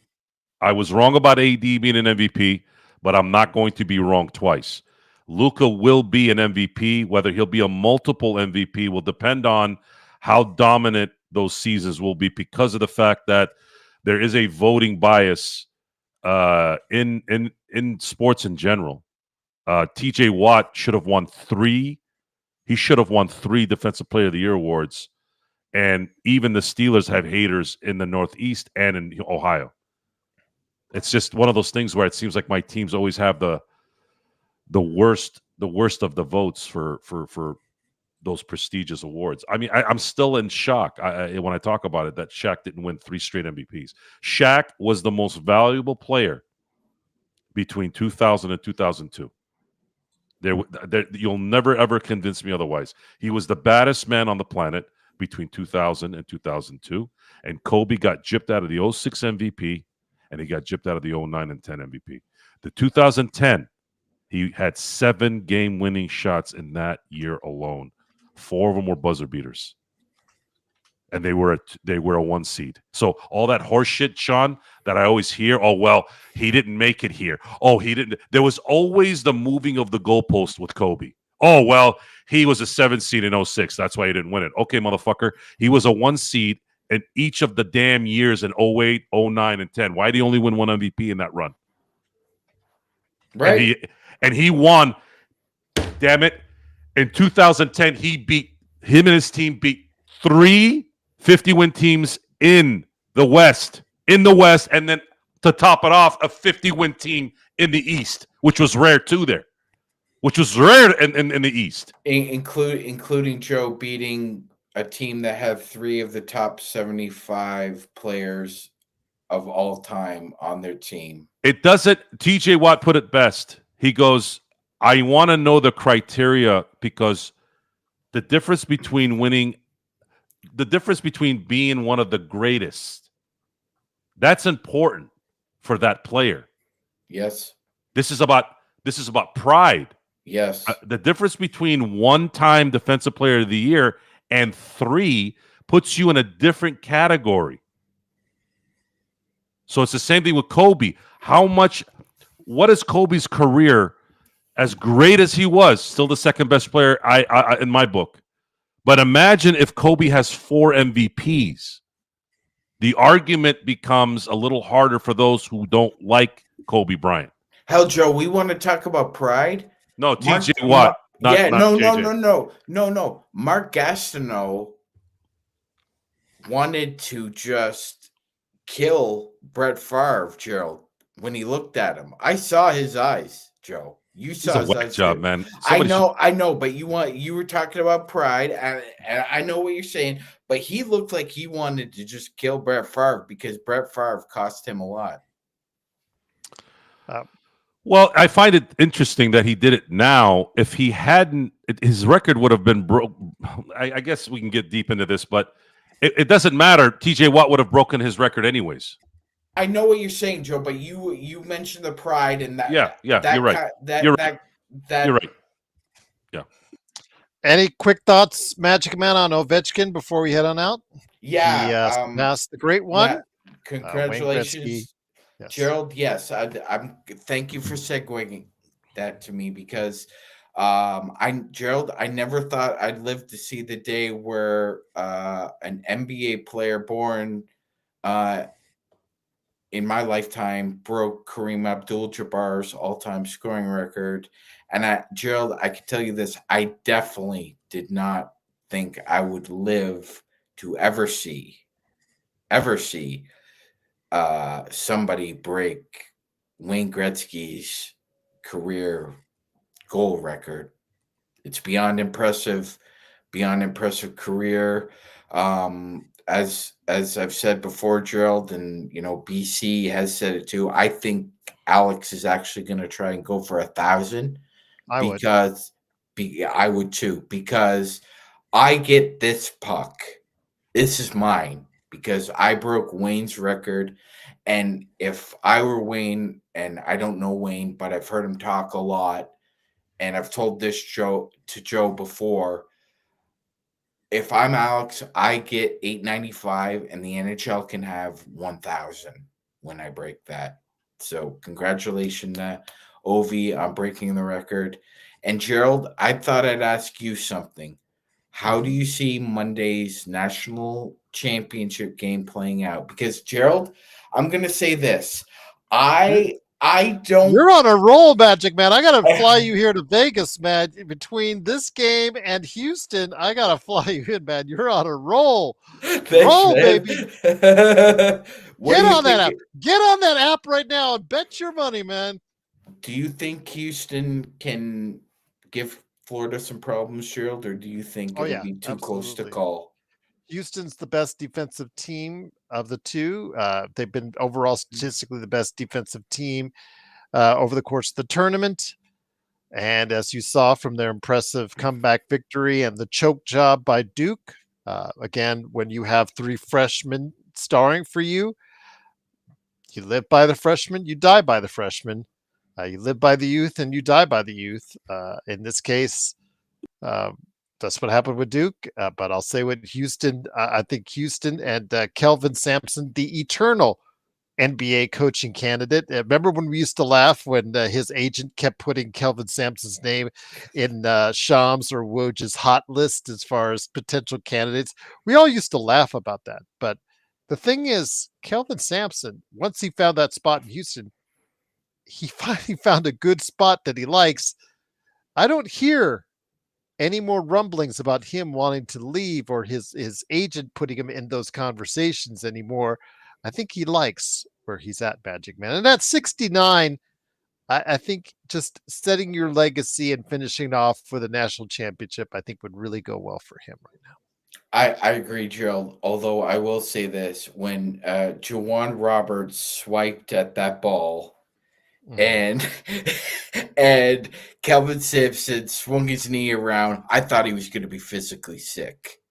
I was wrong about AD being an MVP, but I'm not going to be wrong twice. Luka will be an MVP. Whether he'll be a multiple MVP will depend on how dominant those seasons will be, because of the fact that there is a voting bias in sports in general. TJ Watt should have won 3. He should have won 3 Defensive Player of the Year awards. And even the Steelers have haters in the Northeast and in Ohio. It's just one of those things where it seems like my teams always have the worst of the votes for those prestigious awards. I mean, I'm still in shock when I talk about it that Shaq didn't win 3 straight MVPs. Shaq was the most valuable player between 2000 and 2002. You'll never ever convince me otherwise. He was the baddest man on the planet between 2000 and 2002, and Kobe got gypped out of the '06 MVP, and he got gypped out of the '09 and 10 MVP. The 2010, he had 7 game-winning shots in that year alone. 4 of them were buzzer beaters, and they were a 1 seed. So all that horse shit, Sean, that I always hear. Oh well, he didn't make it here. Oh, he didn't. There was always the moving of the goalpost with Kobe. Oh well, he was a 7 seed in '06. That's why he didn't win it. Okay, motherfucker, he was a 1 seed in each of the damn years in '08, '09, and 10. Why did he only win 1 MVP in that run? Right. And he won. Damn it! In 2010, him and his team beat 3 50-win teams in the West, and then to top it off, a 50-win team in the East, which was rare too there, which was rare in the East. Including Joe beating a team that had 3 of the top 75 players of all time on their team. It doesn't. TJ Watt put it best. He goes, I want to know the criteria, because the difference between being one of the greatest, that's important for that player. Yes. This is about pride. Yes. The difference between 1-time defensive player of the year and 3 puts you in a different category. So it's the same thing with Kobe. What is Kobe's career, as great as he was, still the second best player I in my book. But imagine if Kobe has 4 MVPs. The argument becomes a little harder for those who don't like Kobe Bryant. Hell, Joe, we want to talk about pride. No, TJ Watt. No. JJ. Mark Gastineau wanted to just kill Brett Favre, Gerald, when he looked at him. I saw his eyes, Joe. You saw his eyes. Job, man. I know, but you were talking about pride, and I know what you're saying, but he looked like he wanted to just kill Brett Favre because Brett Favre cost him a lot. Well, I find it interesting that he did it now. If he hadn't, his record would have been broke. I guess we can get deep into this, but it doesn't matter. TJ Watt would have broken his record anyways. I know what you're saying, Joe, but you mentioned the pride and that. Yeah, you're right. You're right. Yeah. Any quick thoughts, Magic Man, on Ovechkin before we head on out? Yeah. He surpassed the great one. Congratulations, yes. Gerald. Yes, I'm. Thank you for segueing that to me, because Gerald, I never thought I'd live to see the day where an NBA player born in my lifetime broke Kareem Abdul-Jabbar's all-time scoring record. And Gerald, I can tell you this, I definitely did not think I would live to ever see somebody break Wayne Gretzky's career goal record. It's beyond impressive career. As I've said before, Gerald, and BC has said it too. I think Alex is actually going to try and go for 1,000. I would too, because I get this puck. This is mine because I broke Wayne's record. And if I were Wayne, and I don't know Wayne, but I've heard him talk a lot, and I've told this to Joe before, if I'm Alex, I get 895, and the NHL can have 1,000 when I break that. So congratulations, Ovi, on breaking the record. And Gerald, I thought I'd ask you something. How do you see Monday's national championship game playing out? Because Gerald, I'm going to say this. I don't. You're on a roll, Magic Man. I gotta fly you here to Vegas, man. Between this game and Houston, I gotta fly you in, man. You're on a roll. Thanks, roll, man. baby. Get on that app. Get on that app right now and bet your money, man. Do you think Houston can give Florida some problems, Gerald, or do you think it'll be too close to call? Houston's the best defensive team of the two. They've been overall statistically the best defensive team over the course of the tournament. And as you saw from their impressive comeback victory and the choke job by Duke, again, when you have 3 freshmen starring for you, you live by the freshmen, you die by the freshmen. You live by the youth and you die by the youth. In this case, uh, that's what happened with Duke. But I'll say with Houston, I think Houston and Kelvin Sampson, the eternal NBA coaching candidate. Remember when we used to laugh when his agent kept putting Kelvin Sampson's name in Shams or Woj's hot list as far as potential candidates? We all used to laugh about that. But the thing is, Kelvin Sampson, once he found that spot in Houston, he finally found a good spot that he likes. I don't hear any more rumblings about him wanting to leave or his agent putting him in those conversations anymore. I think he likes where he's at, Magic Man. And at 69, I think just setting your legacy and finishing off with a national championship, I think would really go well for him right now. I agree, Gerald. Although I will say this: when Juwan Roberts swiped at that ball, and and Kelvin Sampson swung his knee around, I thought he was going to be physically sick.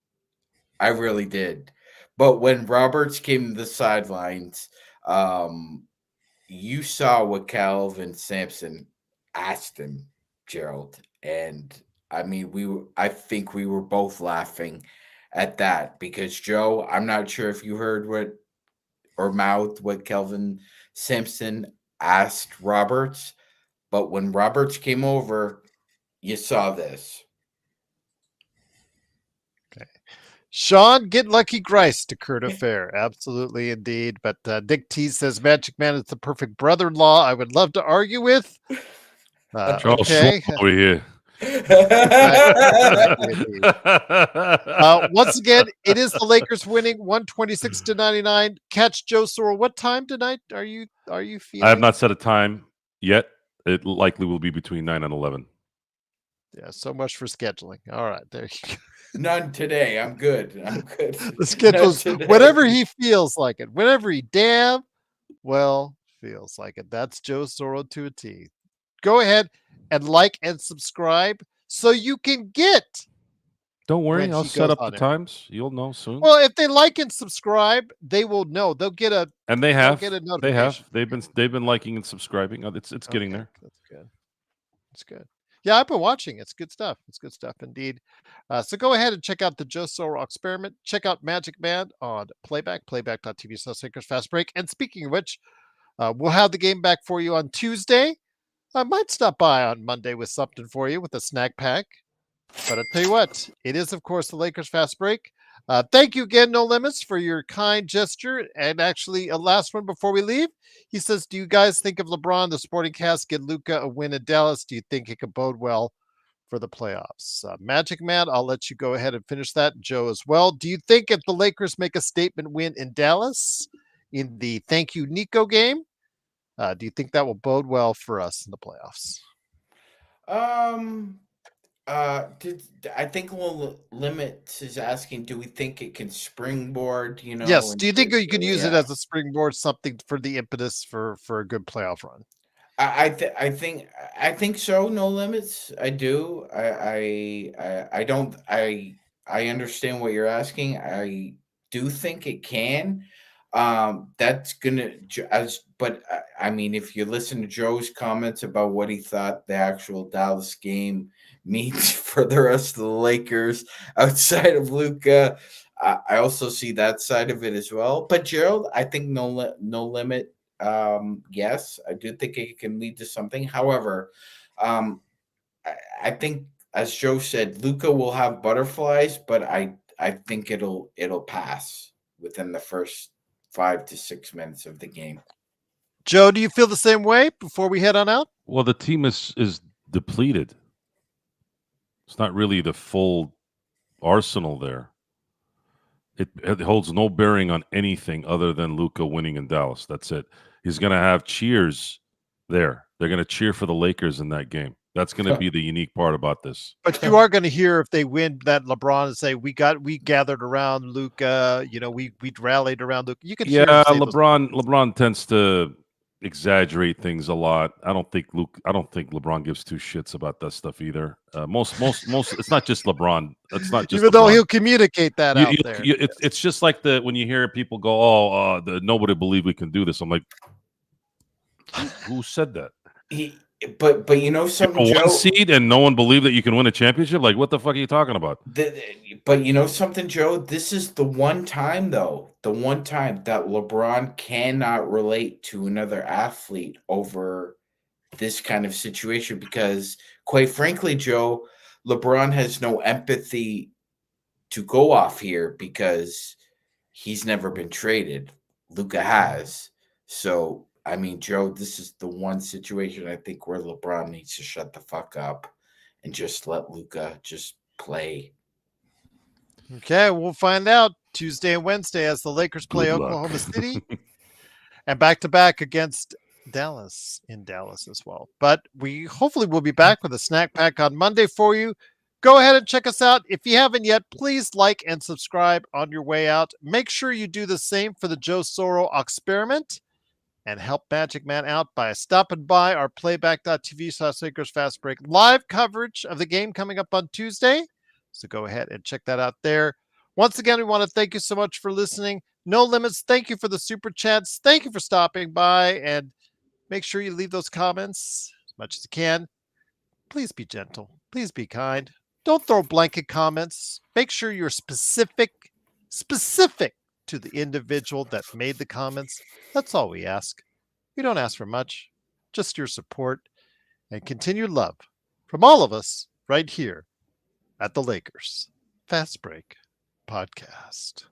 I really did. But when Roberts came to the sidelines, you saw what Calvin Sampson asked him, Gerald, and I mean, I think we were both laughing at that because Joe, I'm not sure if you heard what or mouthed what Kelvin Sampson asked Roberts, but when Roberts came over, you saw this. Okay. Sean, get lucky Grice to Kurt Affair. Absolutely, indeed. But Dick T says Magic Man is the perfect brother-in-law I would love to argue with. Charles Okay. Schwab over here. Once again, it is the Lakers winning 126-99. Catch Joe Sorrell. What time tonight are you feeling? I have not set a time yet. It likely will be between 9 and 11. Yeah, so much for scheduling. All right, there you go. None today. I'm good. I'm good. The schedule's whenever he feels like it. Whenever he damn well feels like it. That's Joe Sorrell to a T. Go ahead and like and subscribe so you can get. Don't worry, when I'll he set goes up the on air. times. You'll know soon. Well, if they like and subscribe, they will know. They'll get a And they have. get a They have. notification. They've been liking and subscribing. It's getting there. That's good. That's good. Yeah, I've been watching. It's good stuff. It's good stuff indeed. So go ahead and check out the Joe Sorrell experiment. Check out Magic Man on playback.tv/Lakers Fast Break. And speaking of which, we'll have the game back for you on Tuesday. I might stop by on Monday with something for you with a snack pack. But I'll tell you what, it is, of course, the Lakers Fast Break. Thank you again, No Limits, for your kind gesture. And actually, a last one before we leave. He says, do you guys think of LeBron, the Sporting Cast, get Luka a win in Dallas? Do you think it could bode well for the playoffs? Magic Man, I'll let you go ahead and finish that. Joe as well. Do you think if the Lakers make a statement win in Dallas in the Thank You Nico game, do you think that will bode well for us in the playoffs? I think Limits is asking, do we think it can springboard, Yes. Do you think you can use it Yeah. as a springboard, something for the impetus for a good playoff run? I think so. No Limits. I do. I don't. I understand what you're asking. I do think it can. That's gonna but I mean, if you listen to Joe's comments about what he thought the actual Dallas game means for the rest of the Lakers outside of Luka, I also see that side of it as well. But Gerald, I think no limit. Yes, I do think it can lead to something. However, I think, as Joe said, Luka will have butterflies, but I think it'll pass within the first 5 to 6 minutes of the game. Joe, do you feel the same way before we head on out? Well, the team is depleted. It's not really the full arsenal there. It holds no bearing on anything other than Luka winning in Dallas. That's it. He's going to have cheers there. They're going to cheer for the Lakers in that game. That's going to be the unique part about this. But you are going to hear if they win that LeBron and say we gathered around Luka. We rallied around Luka. You can hear him say LeBron tends to exaggerate things a lot. I don't think LeBron gives two shits about that stuff either. Most. It's not just LeBron. It's not just Even though LeBron. he'll communicate that out there. It's just like when you hear people go, "Oh, nobody believe we can do this." I'm like, who said that? But you know something, You're a Joe. one seed and no one believed that you can win a championship. Like, what the fuck are you talking about? But you know something, Joe. This is the one time, though, the one time that LeBron cannot relate to another athlete over this kind of situation because, quite frankly, Joe, LeBron has no empathy to go off here because he's never been traded. Luka has. So, I mean, Joe, this is the one situation I think where LeBron needs to shut the fuck up and just let Luka just play. Okay, we'll find out Tuesday and Wednesday as the Lakers play Good luck. Oklahoma City and back-to-back against Dallas in Dallas as well. But we hopefully will be back with a snack pack on Monday for you. Go ahead and check us out. If you haven't yet, please like and subscribe on your way out. Make sure you do the same for the Joe Soro experiment and help Magic Man out by stopping by our playback.tv/Lakers Fast Break live coverage of the game coming up on Tuesday. So go ahead and check that out there. Once again, we want to thank you so much for listening. No limits. Thank you for the super chats. Thank you for stopping by, and make sure you leave those comments as much as you can. Please be gentle. Please be kind. Don't throw blanket comments. Make sure you're specific to the individual that made the comments. That's all we ask. We don't ask for much, just your support and continued love from all of us right here at the Lakers Fast Break Podcast.